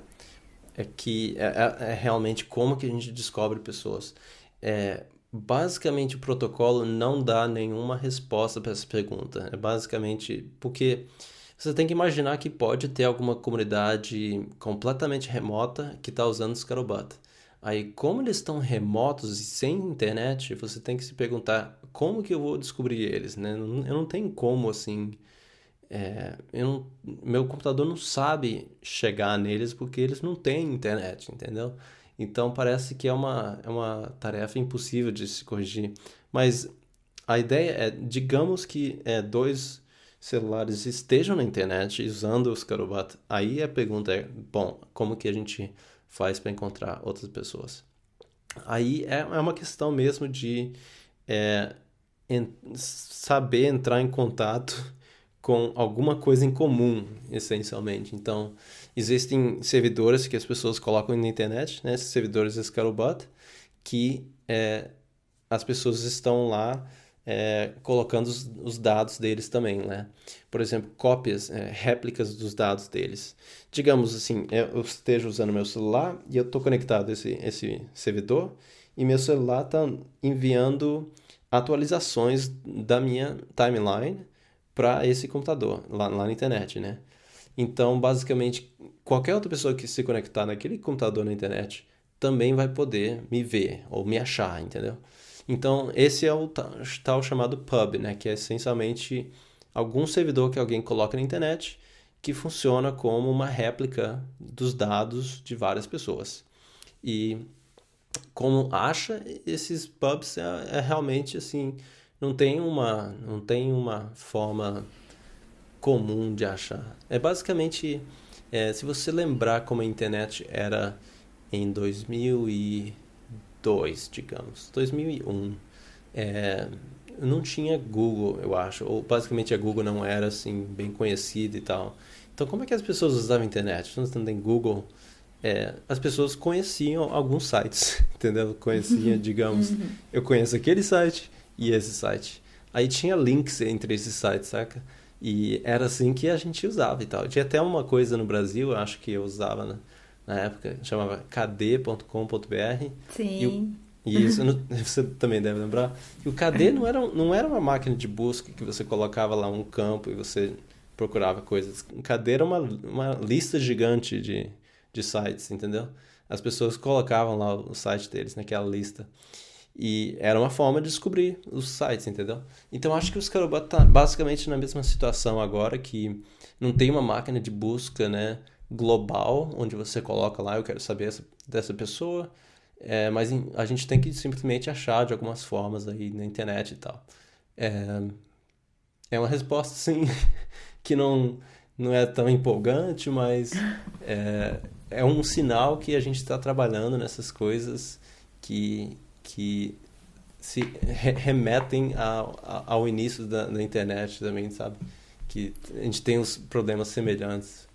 que é realmente como que a gente descobre pessoas. Basicamente, o protocolo não dá nenhuma resposta para essa pergunta. É basicamente porque você tem que imaginar que pode ter alguma comunidade completamente remota que está usando o Scuttlebutt. Aí, como eles estão remotos e sem internet, você tem que se perguntar como que eu vou descobrir eles, né? Eu não tenho como, assim, meu computador não sabe chegar neles porque eles não têm internet, entendeu? Então parece que é uma tarefa impossível de se corrigir. Mas a ideia é, digamos que dois celulares estejam na internet usando o Scuttlebutt. Aí a pergunta é, bom, como que a gente faz para encontrar outras pessoas? Aí é uma questão mesmo de é, saber entrar em contato com alguma coisa em comum, essencialmente. Então, existem servidores que as pessoas colocam na internet, né? Esses servidores Scuttlebutt, que as pessoas estão lá colocando os dados deles também, né? Por exemplo, cópias, réplicas dos dados deles. Digamos assim, eu esteja usando meu celular e eu estou conectado a esse servidor e meu celular está enviando atualizações da minha timeline para esse computador, lá na internet, né? Então, basicamente, qualquer outra pessoa que se conectar naquele computador na internet também vai poder me ver ou me achar, entendeu? Então, esse é o tal chamado pub, né? Que é essencialmente algum servidor que alguém coloca na internet que funciona como uma réplica dos dados de várias pessoas. E como acha, esses pubs realmente assim, não tem uma forma comum de achar. É basicamente, se você lembrar como a internet era em 2002, digamos, 2001, não tinha Google, eu acho, ou basicamente a Google não era assim bem conhecida e tal. Então, como é que as pessoas usavam a internet? Se não tem Google, as pessoas conheciam alguns sites, entendeu? Conheciam, digamos, eu conheço aquele site e esse site. Aí tinha links entre esses sites, saca? E era assim que a gente usava e tal. Tinha até uma coisa no Brasil, eu acho que eu usava na época, chamava kd.com.br. Sim. E isso você também deve lembrar. E o KD não era uma máquina de busca que você colocava lá um campo e você procurava coisas. O KD era uma lista gigante de sites, entendeu? As pessoas colocavam lá o site deles naquela lista. E era uma forma de descobrir os sites, entendeu? Então acho que o Scuttlebutt tá basicamente na mesma situação agora, que não tem uma máquina de busca, né, global, onde você coloca lá, eu quero saber dessa pessoa, mas a gente tem que simplesmente achar de algumas formas aí na internet e tal. É uma resposta, sim, que não é tão empolgante, mas é um sinal que a gente está trabalhando nessas coisas que se remetem ao início da internet também, sabe? Que a gente tem uns problemas semelhantes.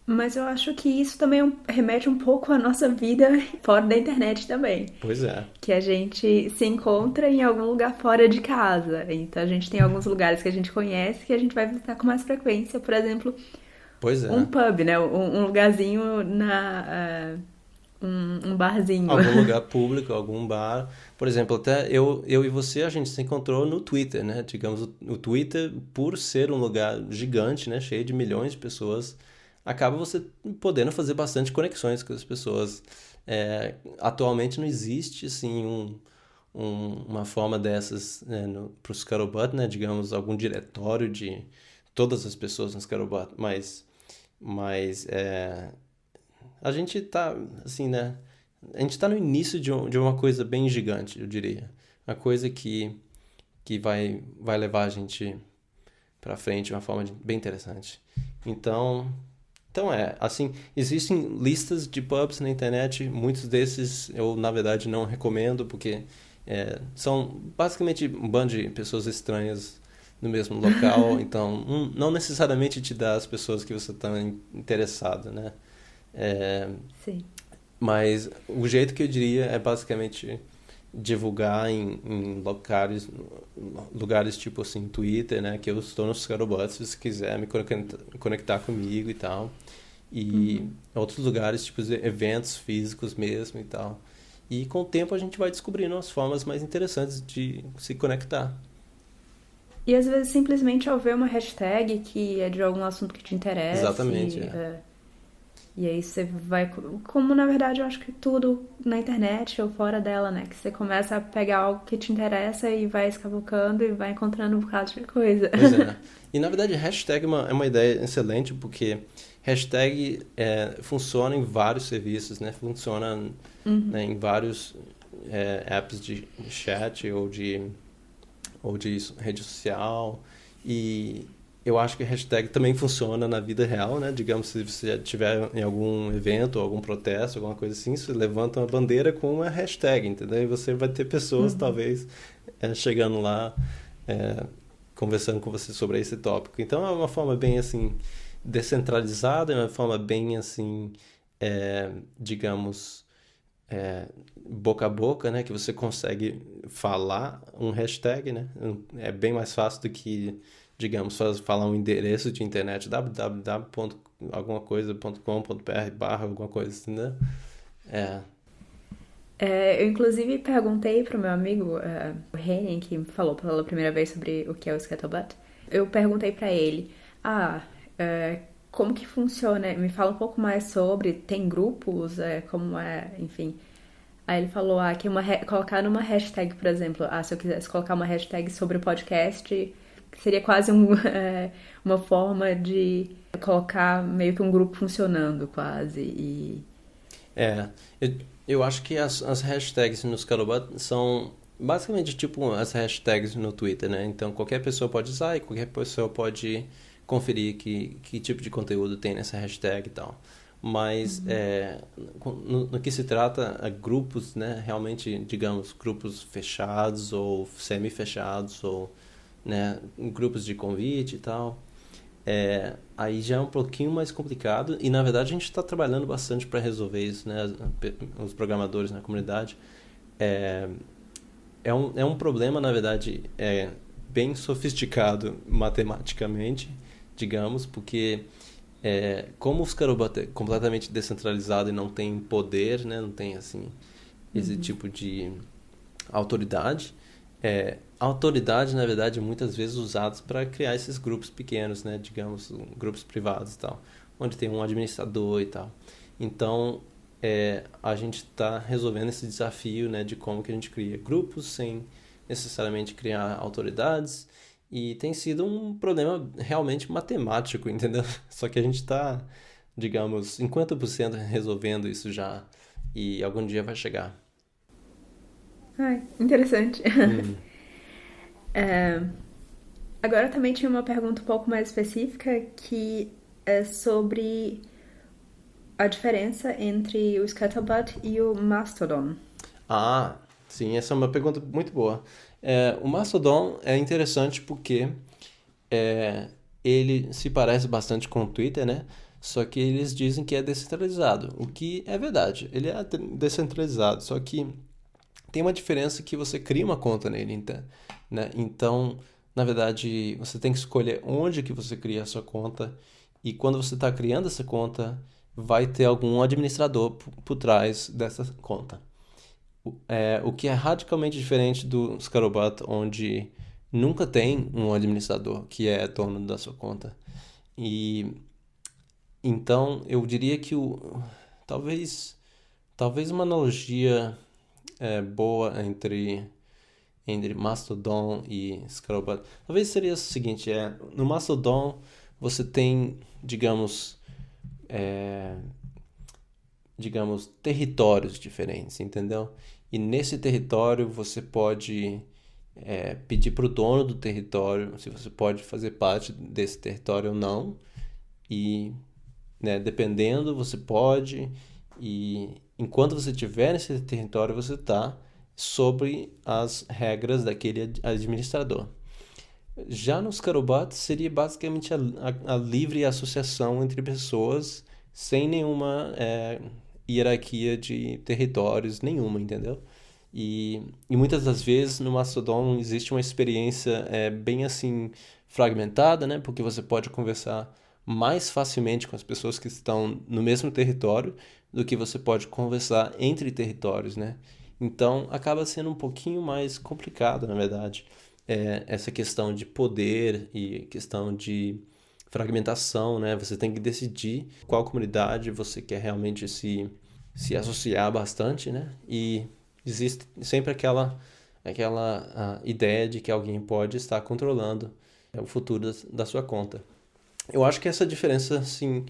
Mas eu acho que isso também remete um pouco à nossa vida fora da internet também. Pois é. Que a gente se encontra em algum lugar fora de casa. Então a gente tem alguns lugares que a gente conhece que a gente vai visitar com mais frequência. Por exemplo, Pois um é. pub, né? Um lugarzinho um barzinho. Algum lugar público, algum bar. Por exemplo, até eu e você, a gente se encontrou no Twitter, né? Digamos, o Twitter, por ser um lugar gigante, né? Cheio de milhões de pessoas, acaba você podendo fazer bastante conexões com as pessoas. Atualmente não existe, assim, uma forma dessas, né, para o Scuttlebutt, né? Digamos, algum diretório de todas as pessoas no Scuttlebutt, mas a gente tá, assim, né? A gente tá no início de uma coisa bem gigante, eu diria. Uma coisa que vai levar a gente pra frente de uma forma bem interessante. Então, assim, existem listas de pubs na internet, muitos desses eu, na verdade, não recomendo, porque são basicamente um bando de pessoas estranhas no mesmo local, então não necessariamente te dá as pessoas que você está interessado, né? Sim. Mas o jeito que eu diria é basicamente divulgar em lugares tipo assim, Twitter, né? Que eu estou no Scuttlebutt, se você quiser me conectar comigo e tal. E outros lugares, tipo eventos físicos mesmo e tal. E com o tempo a gente vai descobrindo as formas mais interessantes de se conectar. E às vezes simplesmente ao ver uma hashtag que é de algum assunto que te interesse, Exatamente, E aí você vai, como na verdade eu acho que tudo na internet ou fora dela, né? Que você começa a pegar algo que te interessa e vai escavucando e vai encontrando um bocado de coisa. Pois é. E na verdade, hashtag é uma ideia excelente, porque hashtag funciona em vários serviços, né? Funciona, né, em vários apps de chat ou de rede social. E eu acho que hashtag também funciona na vida real, né? Digamos, se você estiver em algum evento, algum protesto, alguma coisa assim, você levanta uma bandeira com uma hashtag, entendeu? E você vai ter pessoas, talvez, chegando lá, é, conversando com você sobre esse tópico. Então, é uma forma bem, assim, descentralizada, é uma forma bem, assim, digamos, boca a boca, né? Que você consegue falar um hashtag, né? É bem mais fácil do que, digamos, falar um endereço de internet www.algumacoisa.com.br barra alguma coisa, assim, né? É. Eu inclusive perguntei pro meu amigo, o Renan, que falou pela primeira vez sobre o que é o Scuttlebutt. Eu perguntei pra ele, como que funciona? Me fala um pouco mais sobre, tem grupos, como é, enfim. Aí ele falou, que colocar numa hashtag, por exemplo, se eu quisesse colocar uma hashtag sobre o podcast, seria quase uma forma de colocar meio que um grupo funcionando quase. É, eu, eu acho que as hashtags no Scuttlebutt são basicamente tipo as hashtags no Twitter, né? Então qualquer pessoa pode usar e qualquer pessoa pode conferir que tipo de conteúdo tem nessa hashtag e tal. Mas no que se trata a grupos, né? Realmente, digamos, grupos fechados ou semi-fechados ou, né, grupos de convite e tal. Aí já é um pouquinho mais complicado e na verdade a gente está trabalhando bastante para resolver isso, né? Os programadores na comunidade. É um problema, na verdade, bem sofisticado matematicamente, digamos, porque como o Scuttlebot é completamente descentralizado e não tem poder, né? Não tem assim esse tipo de autoridade. Autoridade, na verdade, muitas vezes usados para criar esses grupos pequenos, né? Digamos, grupos privados e tal, onde tem um administrador e tal. Então, a gente está resolvendo esse desafio, né? De como que a gente cria grupos sem necessariamente criar autoridades. E tem sido um problema realmente matemático, entendeu? Só que a gente está, digamos, 50% resolvendo isso já. E algum dia vai chegar. Ai, interessante. Hum. Agora também tinha uma pergunta um pouco mais específica que é sobre a diferença entre o Scuttlebutt e o Mastodon. Ah, sim, essa é uma pergunta muito boa. O Mastodon é interessante porque ele se parece bastante com o Twitter, né? Só que eles dizem que é descentralizado, o que é verdade. Ele é descentralizado, só que tem uma diferença que você cria uma conta nele, né? Então, na verdade, você tem que escolher onde que você cria a sua conta e quando você está criando essa conta, vai ter algum administrador por trás dessa conta. O que é radicalmente diferente do Scuttlebutt, onde nunca tem um administrador que é dono da sua conta. E então eu diria que talvez uma analogia boa entre Mastodon e Scuttlebutt talvez seria o seguinte: no Mastodon você tem, digamos, territórios diferentes, entendeu? E nesse território você pode pedir para o dono do território se você pode fazer parte desse território ou não. E, né, dependendo, você pode. E enquanto você estiver nesse território, você está sobre as regras daquele administrador. Já nos Scuttlebutt seria basicamente a livre associação entre pessoas sem nenhuma hierarquia de territórios nenhuma, entendeu? E muitas das vezes no Mastodon existe uma experiência bem assim fragmentada, né? Porque você pode conversar mais facilmente com as pessoas que estão no mesmo território do que você pode conversar entre territórios, né? Então acaba sendo um pouquinho mais complicado, na verdade, essa questão de poder e questão de fragmentação, né? Você tem que decidir qual comunidade você quer realmente se associar bastante, né? E existe sempre aquela ideia de que alguém pode estar controlando o futuro da sua conta. Eu acho que essa diferença, assim,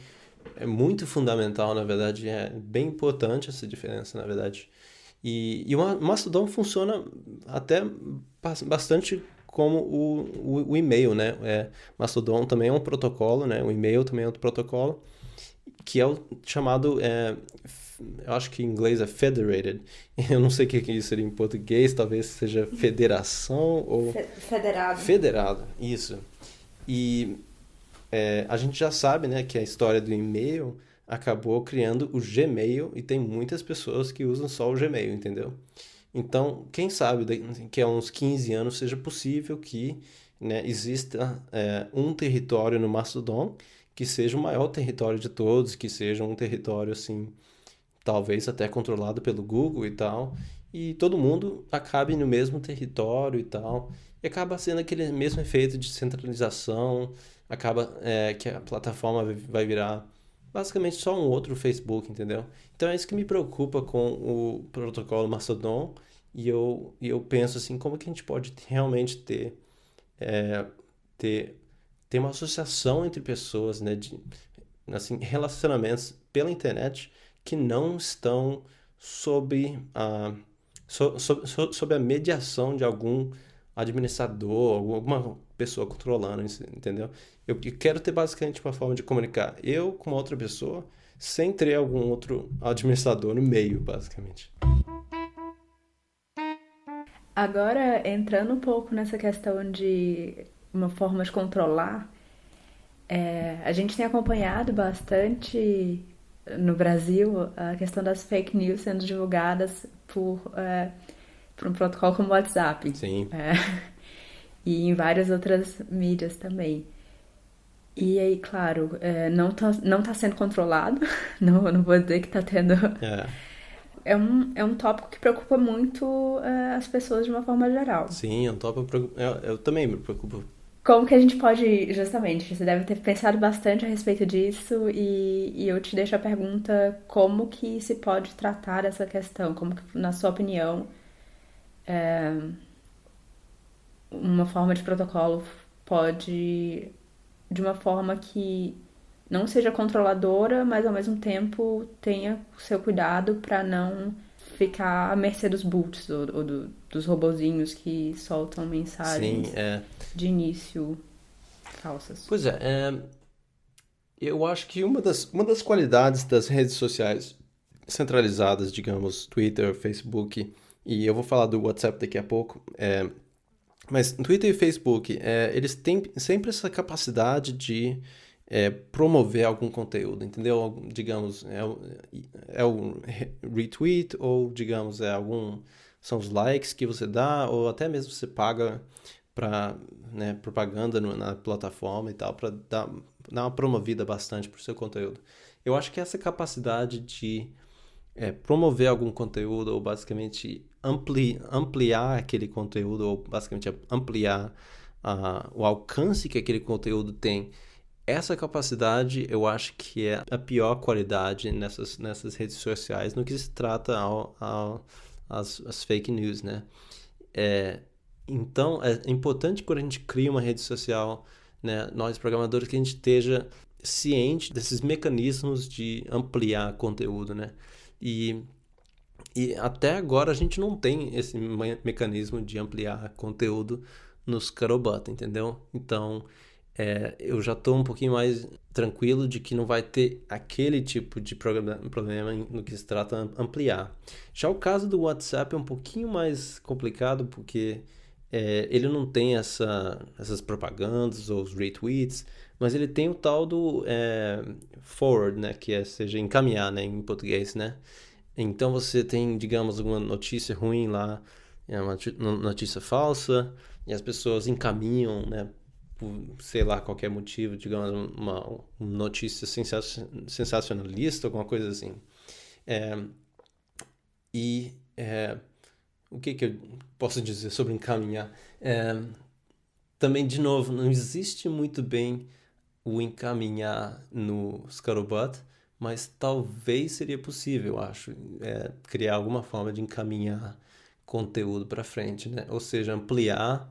é muito fundamental, na verdade, é bem importante essa diferença, na verdade. E o Mastodon funciona até bastante como o e-mail, né? Mastodon também é um protocolo, né? O e-mail também é outro protocolo, que é o chamado, eu acho que em inglês é federated. Eu não sei o que isso seria em português, talvez seja federação ou... Federado. Federado, isso. E a gente já sabe, né, que a história do e-mail acabou criando o Gmail e tem muitas pessoas que usam só o Gmail, entendeu? Então, quem sabe que há uns 15 anos seja possível que, né, exista um território no Mastodon que seja o maior território de todos, que seja um território, assim, talvez até controlado pelo Google e tal, e todo mundo acabe no mesmo território e tal, e acaba sendo aquele mesmo efeito de centralização, acaba que a plataforma vai virar basicamente só um outro Facebook, entendeu? Então é isso que me preocupa com o protocolo Mastodon, e eu penso assim, como que a gente pode realmente ter, ter uma associação entre pessoas, né, de assim, relacionamentos pela internet que não estão sob sob a mediação de algum administrador, alguma pessoa controlando isso, entendeu? Eu quero ter basicamente uma forma de comunicar eu com outra pessoa sem ter algum outro administrador no meio, basicamente. Agora, entrando um pouco nessa questão de uma forma de controlar, a gente tem acompanhado bastante no Brasil a questão das fake news sendo divulgadas por um protocolo como o WhatsApp. Sim. E em várias outras mídias também. E aí, claro, não tá sendo controlado, não vou dizer que tá tendo. É. É um tópico que preocupa muito as pessoas de uma forma geral. Sim, eu também me preocupo. Como que a gente pode, justamente, você deve ter pensado bastante a respeito disso e eu te deixo a pergunta, como que se pode tratar essa questão? Como que, na sua opinião, uma forma de protocolo pode, de uma forma que não seja controladora, mas ao mesmo tempo tenha o seu cuidado para não ficar à mercê dos bots ou dos robozinhos que soltam Sim, mensagens de início falsas. pois eu acho que uma das qualidades das redes sociais centralizadas, digamos, Twitter, Facebook, e eu vou falar do WhatsApp daqui a pouco, mas Twitter e Facebook, eles têm sempre essa capacidade de promover algum conteúdo, entendeu? Digamos, é o retweet, ou digamos, são os likes que você dá, ou até mesmo você paga para, né, propaganda na plataforma e tal, para dar uma promovida bastante para o seu conteúdo. Eu acho que essa capacidade de promover algum conteúdo, ou basicamente ampliar aquele conteúdo, ou basicamente ampliar o alcance que aquele conteúdo tem, essa capacidade eu acho que é a pior qualidade nessas redes sociais no que se trata às fake news, né? Então, é importante quando a gente cria uma rede social, né, nós programadores, que a gente esteja ciente desses mecanismos de ampliar conteúdo, né? E, e até agora a gente não tem esse mecanismo de ampliar conteúdo nos Carobot, entendeu? Então, eu já estou um pouquinho mais tranquilo de que não vai ter aquele tipo de problema no que se trata de ampliar. Já o caso do WhatsApp é um pouquinho mais complicado, porque ele não tem essas propagandas ou os retweets, mas ele tem o tal do forward, né, que seja encaminhar, né, em português, né? Então você tem, digamos, uma notícia ruim lá, uma notícia falsa, e as pessoas encaminham, né, por, sei lá, qualquer motivo, digamos, uma notícia sensacionalista, alguma coisa assim. E o que eu posso dizer sobre encaminhar? Também, de novo, não existe muito bem o encaminhar no Scuttlebutt, mas talvez seria possível, eu acho, criar alguma forma de encaminhar conteúdo para frente, né? Ou seja, ampliar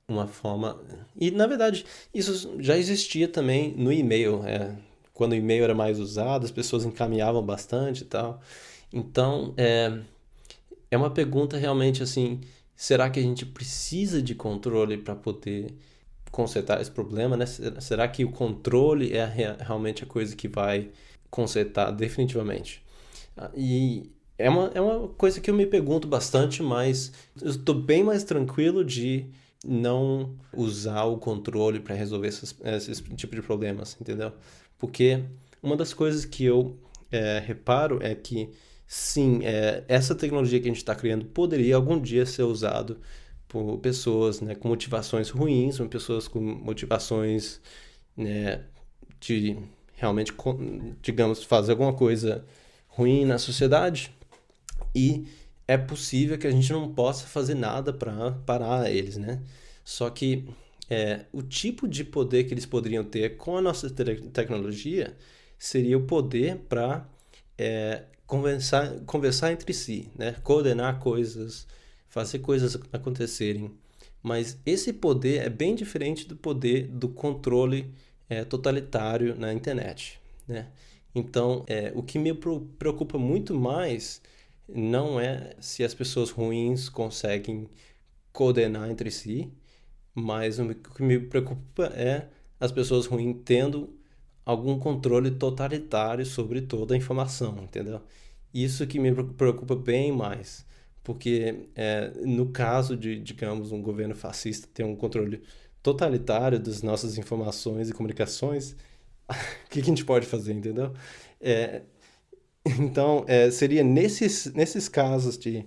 uma forma. E na verdade, isso já existia também no e-mail. Quando o e-mail era mais usado, as pessoas encaminhavam bastante e tal. Então, é uma pergunta realmente assim: será que a gente precisa de controle para poder consertar esse problema, né? Será que o controle é realmente a coisa que vai consertar definitivamente? E é uma coisa que eu me pergunto bastante, mas eu estou bem mais tranquilo de não usar o controle para resolver esse tipo de problemas, entendeu? Porque uma das coisas que eu reparo é que, sim, essa tecnologia que a gente está criando poderia algum dia ser usado por pessoas, né, com motivações ruins, ou pessoas com motivações, né, de realmente, digamos, fazer alguma coisa ruim na sociedade. E é possível que a gente não possa fazer nada para parar eles, né? Só que o tipo de poder que eles poderiam ter com a nossa tecnologia seria o poder para conversar entre si, né? Coordenar coisas, fazer coisas acontecerem. Mas esse poder é bem diferente do poder do controle totalitário na internet, né? Então, o que me preocupa muito mais não é se as pessoas ruins conseguem coordenar entre si, mas o que me preocupa é as pessoas ruins tendo algum controle totalitário sobre toda a informação, entendeu? Isso que me preocupa bem mais, porque no caso de, digamos, um governo fascista ter um controle totalitário das nossas informações e comunicações, o que a gente pode fazer, entendeu? É, então, seria nesses casos de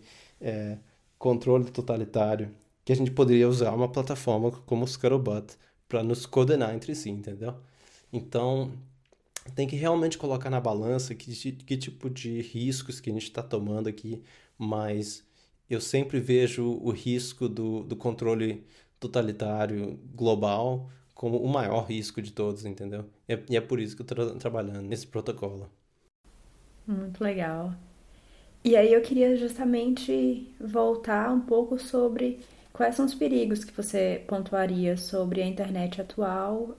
controle totalitário que a gente poderia usar uma plataforma como o Scuttlebutt para nos coordenar entre si, entendeu? Então, tem que realmente colocar na balança que tipo de riscos que a gente está tomando aqui, mas eu sempre vejo o risco do controle totalitário global como o maior risco de todos, entendeu? E é por isso que eu estou trabalhando nesse protocolo. Muito legal. E aí eu queria justamente voltar um pouco sobre quais são os perigos que você pontuaria sobre a internet atual,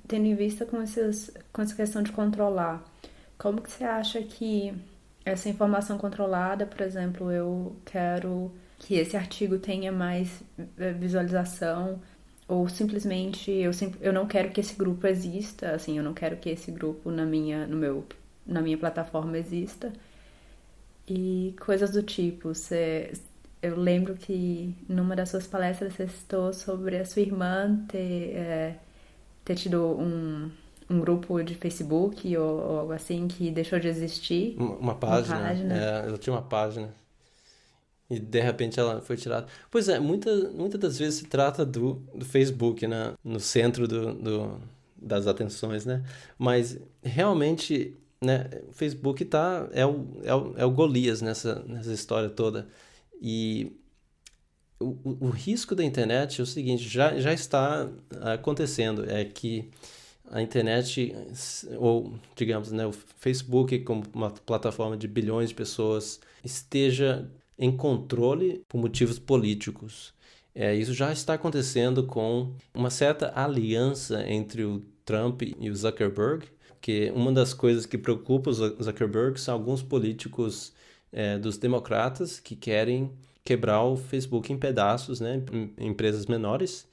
tendo em vista com essa questão de controlar. Como que você acha que essa informação controlada, por exemplo, eu quero que esse artigo tenha mais visualização, ou simplesmente eu não quero que esse grupo exista, assim, eu não quero que esse grupo na minha plataforma exista, e coisas do tipo. Eu lembro que numa das suas palestras você citou sobre a sua irmã ter tido um grupo de Facebook ou algo assim que deixou de existir, Uma uma página, página. ela tinha uma página e de repente ela foi tirada. Pois é, muitas das vezes se trata do Facebook, né? No centro das atenções, né? Mas realmente, né? O Facebook é o Golias nessa história toda. E o risco da internet é o seguinte, já está acontecendo, é que a internet, ou digamos, né, o Facebook como uma plataforma de bilhões de pessoas, esteja em controle por motivos políticos. Isso já está acontecendo com uma certa aliança entre o Trump e o Zuckerberg, que uma das coisas que preocupa o Zuckerberg são alguns políticos dos democratas que querem quebrar o Facebook em pedaços, né, em empresas menores.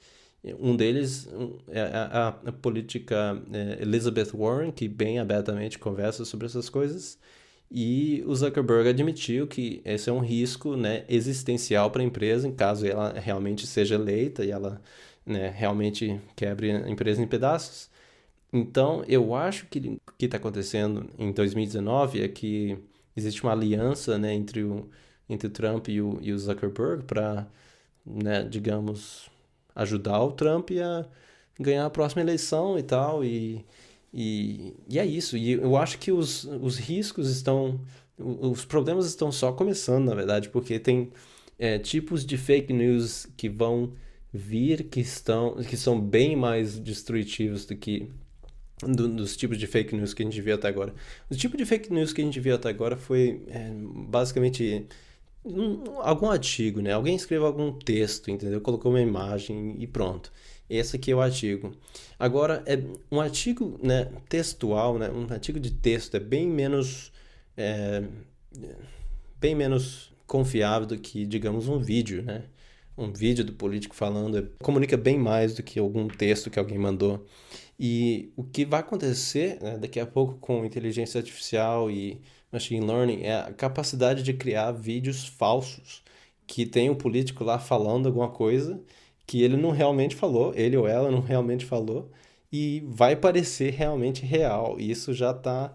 Um deles é a política Elizabeth Warren, que bem abertamente conversa sobre essas coisas, e o Zuckerberg admitiu que esse é um risco, né, existencial para a empresa, em caso ela realmente seja eleita e ela, né, realmente quebre a empresa em pedaços. Então, eu acho que o que está acontecendo em 2019 é que existe uma aliança, né, entre o Trump e o Zuckerberg para, né, digamos, ajudar o Trump a ganhar a próxima eleição e tal. E é isso. E eu acho que os riscos estão. Os problemas estão só começando, na verdade, porque tem tipos de fake news que vão vir que são bem mais destrutivos do que dos tipos de fake news que a gente viu até agora. O tipo de fake news que a gente viu até agora foi basicamente algum artigo, né? Alguém escreveu algum texto, entendeu? Colocou uma imagem e pronto. Esse aqui é o artigo. Agora, um artigo, né, textual, né? Um artigo de texto é é, bem menos confiável do que, digamos, um vídeo, né? Um vídeo do político falando comunica bem mais do que algum texto que alguém mandou. E o que vai acontecer, né, daqui a pouco com inteligência artificial e machine learning é a capacidade de criar vídeos falsos que tem um político lá falando alguma coisa que ele não realmente falou, ele ou ela não realmente falou, e vai parecer realmente real. E isso já tá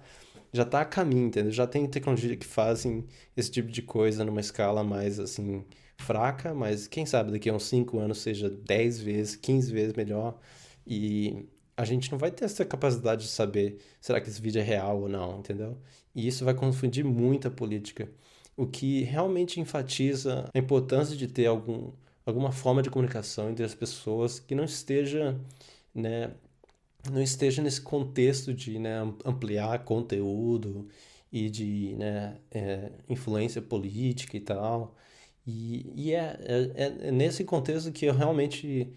a caminho, entendeu? Já tem tecnologia que fazem esse tipo de coisa numa escala mais, assim, fraca, mas quem sabe daqui a uns 5 anos seja 10 vezes, 15 vezes melhor. E a gente não vai ter essa capacidade de saber será que esse vídeo é real ou não, entendeu? E isso vai confundir muito a política. O que realmente enfatiza a importância de ter alguma forma de comunicação entre as pessoas que não esteja, né, não esteja nesse contexto de, né, ampliar conteúdo e de, né, influência política e tal. É nesse contexto que eu realmente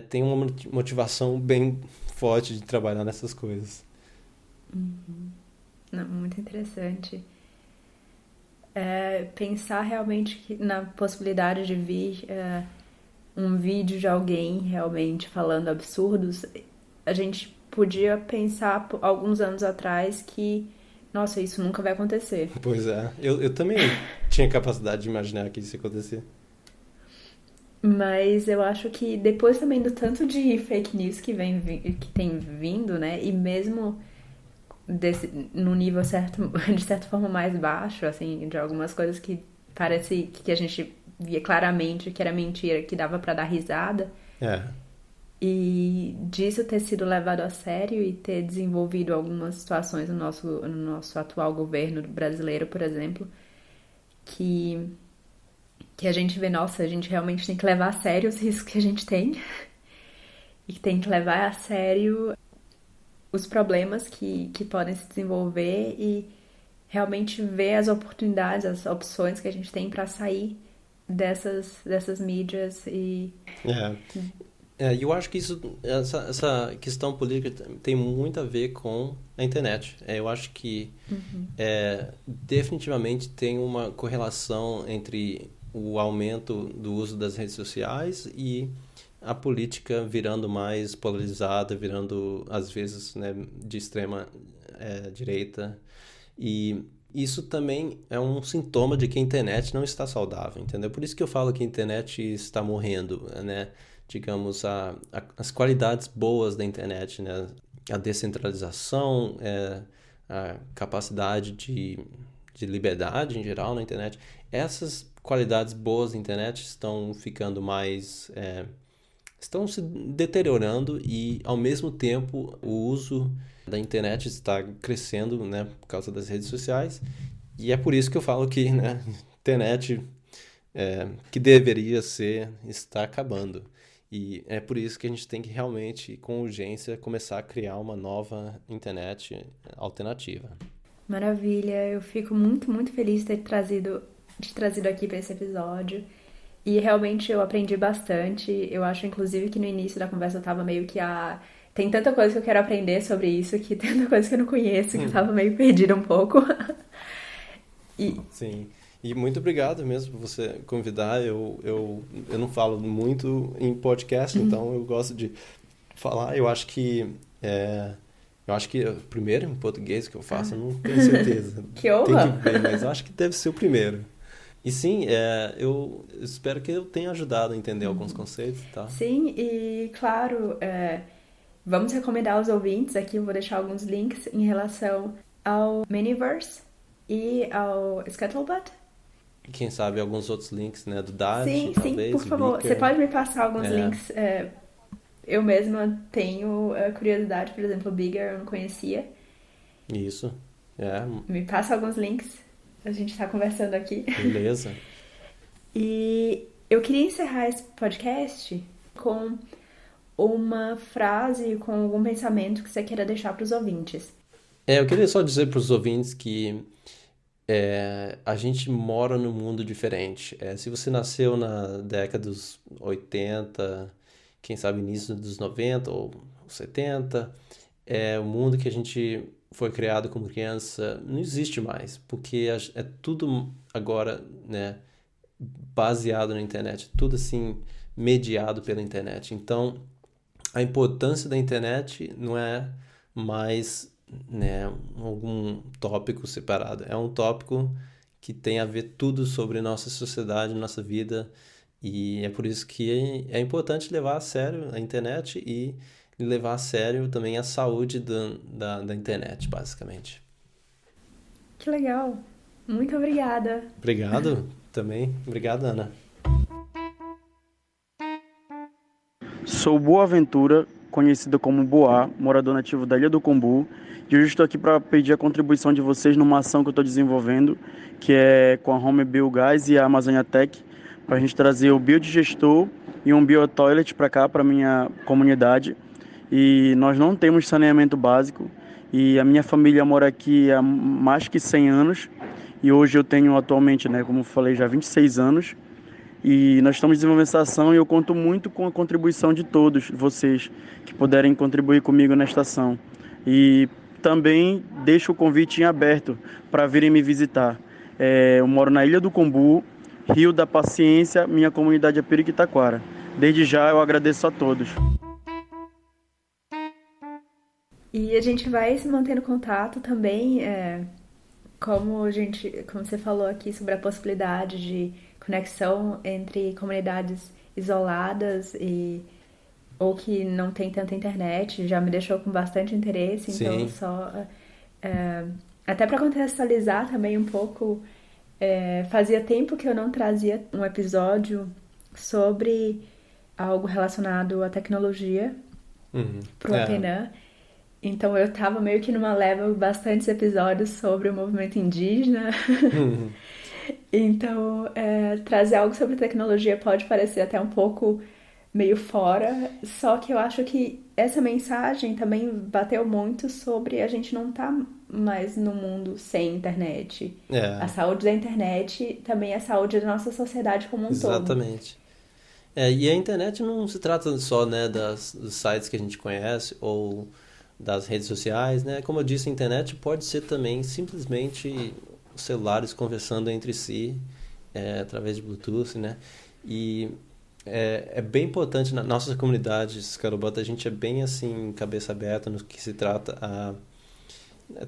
tenho uma motivação bem forte de trabalhar nessas coisas. Não, muito interessante. Pensar realmente na possibilidade de vir um vídeo de alguém realmente falando absurdos, a gente podia pensar alguns anos atrás que, nossa, isso nunca vai acontecer. Pois é, eu também tinha capacidade de imaginar que isso ia acontecer. Mas eu acho que depois também do tanto de fake news que tem vindo, né? E mesmo no nível certo, de certa forma mais baixo, assim, de algumas coisas que parece que a gente via claramente que era mentira, que dava pra dar risada. É, E disso ter sido levado a sério e ter desenvolvido algumas situações no nosso atual governo brasileiro, por exemplo, que, que a gente vê, nossa, a gente realmente tem que levar a sério os riscos que a gente tem e tem que levar a sério os problemas que podem se desenvolver e realmente ver as oportunidades, as opções que a gente tem para sair dessas mídias e é. Eu acho que essa questão política tem muito a ver com a internet. Eu acho que definitivamente tem uma correlação entre o aumento do uso das redes sociais e a política virando mais polarizada, virando às vezes, né, de extrema direita. E isso também é um sintoma de que a internet não está saudável, entendeu? Por isso que eu falo que a internet está morrendo, né? Digamos, as qualidades boas da internet, né? A descentralização, a capacidade de liberdade em geral na internet. Essas qualidades boas da internet estão ficando mais... estão se deteriorando e, ao mesmo tempo, o uso da internet está crescendo, né, por causa das redes sociais. E é por isso que eu falo que, né, a internet, que deveria ser, está acabando. E é por isso que a gente tem que realmente, com urgência, começar a criar uma nova internet alternativa. maravilha. Eu fico muito, muito feliz de ter te trazido aqui para esse episódio. E realmente eu aprendi bastante. Eu acho, inclusive, que no início da conversa eu tava meio que tem tanta coisa que eu quero aprender sobre isso, que tem tanta coisa que eu não conheço, que eu tava meio perdida um pouco. E Sim. E muito obrigado mesmo por você convidar. Eu não falo muito em podcast, então eu gosto de falar. Eu acho que é o primeiro em português que eu faço, eu não tenho certeza. que Tem que honra! ver, mas eu acho que deve ser o primeiro. E sim, eu espero que eu tenha ajudado a entender alguns conceitos, tá? Sim, e claro, vamos recomendar aos ouvintes. Aqui eu vou deixar alguns links em relação ao Miniverse e ao Scuttlebutt. E quem sabe alguns outros links, né, do Dad, Sim, sim, por talvez, favor. Você Beaker. pode me passar alguns É, links? Eu mesma tenho curiosidade, por exemplo, o Bigger eu não conhecia. isso. É, Me passa alguns links. A gente tá conversando aqui. beleza. E eu queria encerrar esse podcast com uma frase, com algum pensamento que você queira deixar para os ouvintes. Eu queria só dizer para os ouvintes que a gente mora num mundo diferente. Se você nasceu na década dos 80, quem sabe início dos 90 ou 70, o mundo que a gente foi criado como criança não existe mais, porque é tudo agora, né, baseado na internet, tudo assim mediado pela internet. Então, a importância da internet não é mais, né, algum tópico separado. É um tópico que tem a ver tudo sobre nossa sociedade, nossa vida, e é por isso que é importante levar a sério a internet e levar a sério também a saúde da internet, basicamente. Que legal! Muito obrigada! Obrigado também. Obrigado, Ana. Sou Boaventura, conhecido como Boá, morador nativo da Ilha do Combu, e hoje estou aqui para pedir a contribuição de vocês numa ação que eu estou desenvolvendo, que é com a Home Biogás e a Amazônia Tech, para a gente trazer o biodigestor e um biotoilet para cá, para minha comunidade. E nós não temos saneamento básico, e a minha família mora aqui há mais que 100 anos, e hoje eu tenho atualmente, né, como falei, já 26 anos, e nós estamos desenvolvendo essa ação e eu conto muito com a contribuição de todos vocês que puderem contribuir comigo nesta ação. E também deixo o convite em aberto para virem me visitar. Eu moro na Ilha do Combu, Rio da Paciência, minha comunidade é Periquitaquara. Desde já eu agradeço a todos. E a gente vai se mantendo em contato também, como você falou aqui sobre a possibilidade de conexão entre comunidades isoladas ou que não tem tanta internet, já me deixou com bastante interesse. Então, até para contextualizar também um pouco, fazia tempo que eu não trazia um episódio sobre algo relacionado à tecnologia pro Apenã. Então eu tava meio que numa leva bastantes episódios sobre o movimento indígena. Então, trazer algo sobre tecnologia pode parecer até um pouco meio fora, só que eu acho que essa mensagem também bateu muito sobre a gente não tá mais no mundo sem internet. A saúde da internet também é a saúde da nossa sociedade como um todo. Exatamente. E a internet não se trata só, né, dos sites que a gente conhece ou das redes sociais, né? Como eu disse, a internet pode ser também simplesmente celulares conversando entre si através de Bluetooth, né? E é bem importante na nossa comunidade Scalobot, a gente é bem assim cabeça aberta no que se trata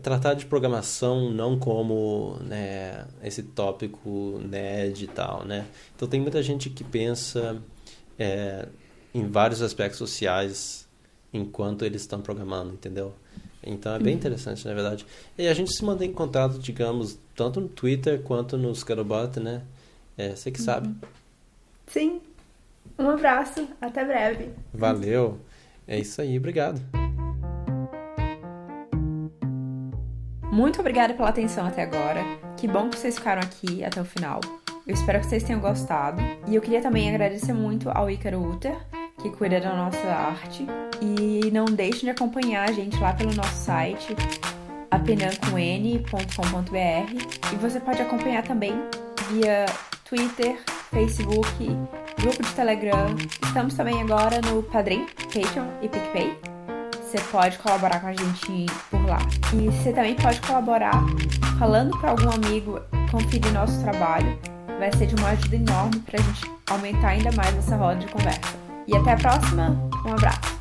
tratar de programação não como, né, esse tópico nerd e tal, né? Então tem muita gente que pensa em vários aspectos sociais enquanto eles estão programando, entendeu? Então é bem interessante, na verdade. E a gente se mantém em contato, digamos, tanto no Twitter quanto no Scalobot, né? Você que sabe. Sim. Um abraço. Até breve. Valeu. É isso aí. Obrigado. Muito obrigada pela atenção até agora. Que bom que vocês ficaram aqui até o final. Eu espero que vocês tenham gostado. E eu queria também agradecer muito ao Ícaro Uter, que cuida da nossa arte. E não deixem de acompanhar a gente lá pelo nosso site apenancom.com.br, e você pode acompanhar também via Twitter, Facebook, grupo de Telegram. Estamos também agora no Padrim, Patreon e PicPay. Você pode colaborar com a gente por lá. E você também pode colaborar falando para algum amigo conferir nosso trabalho. Vai ser de uma ajuda enorme para a gente aumentar ainda mais essa roda de conversa. E até a próxima. Um abraço.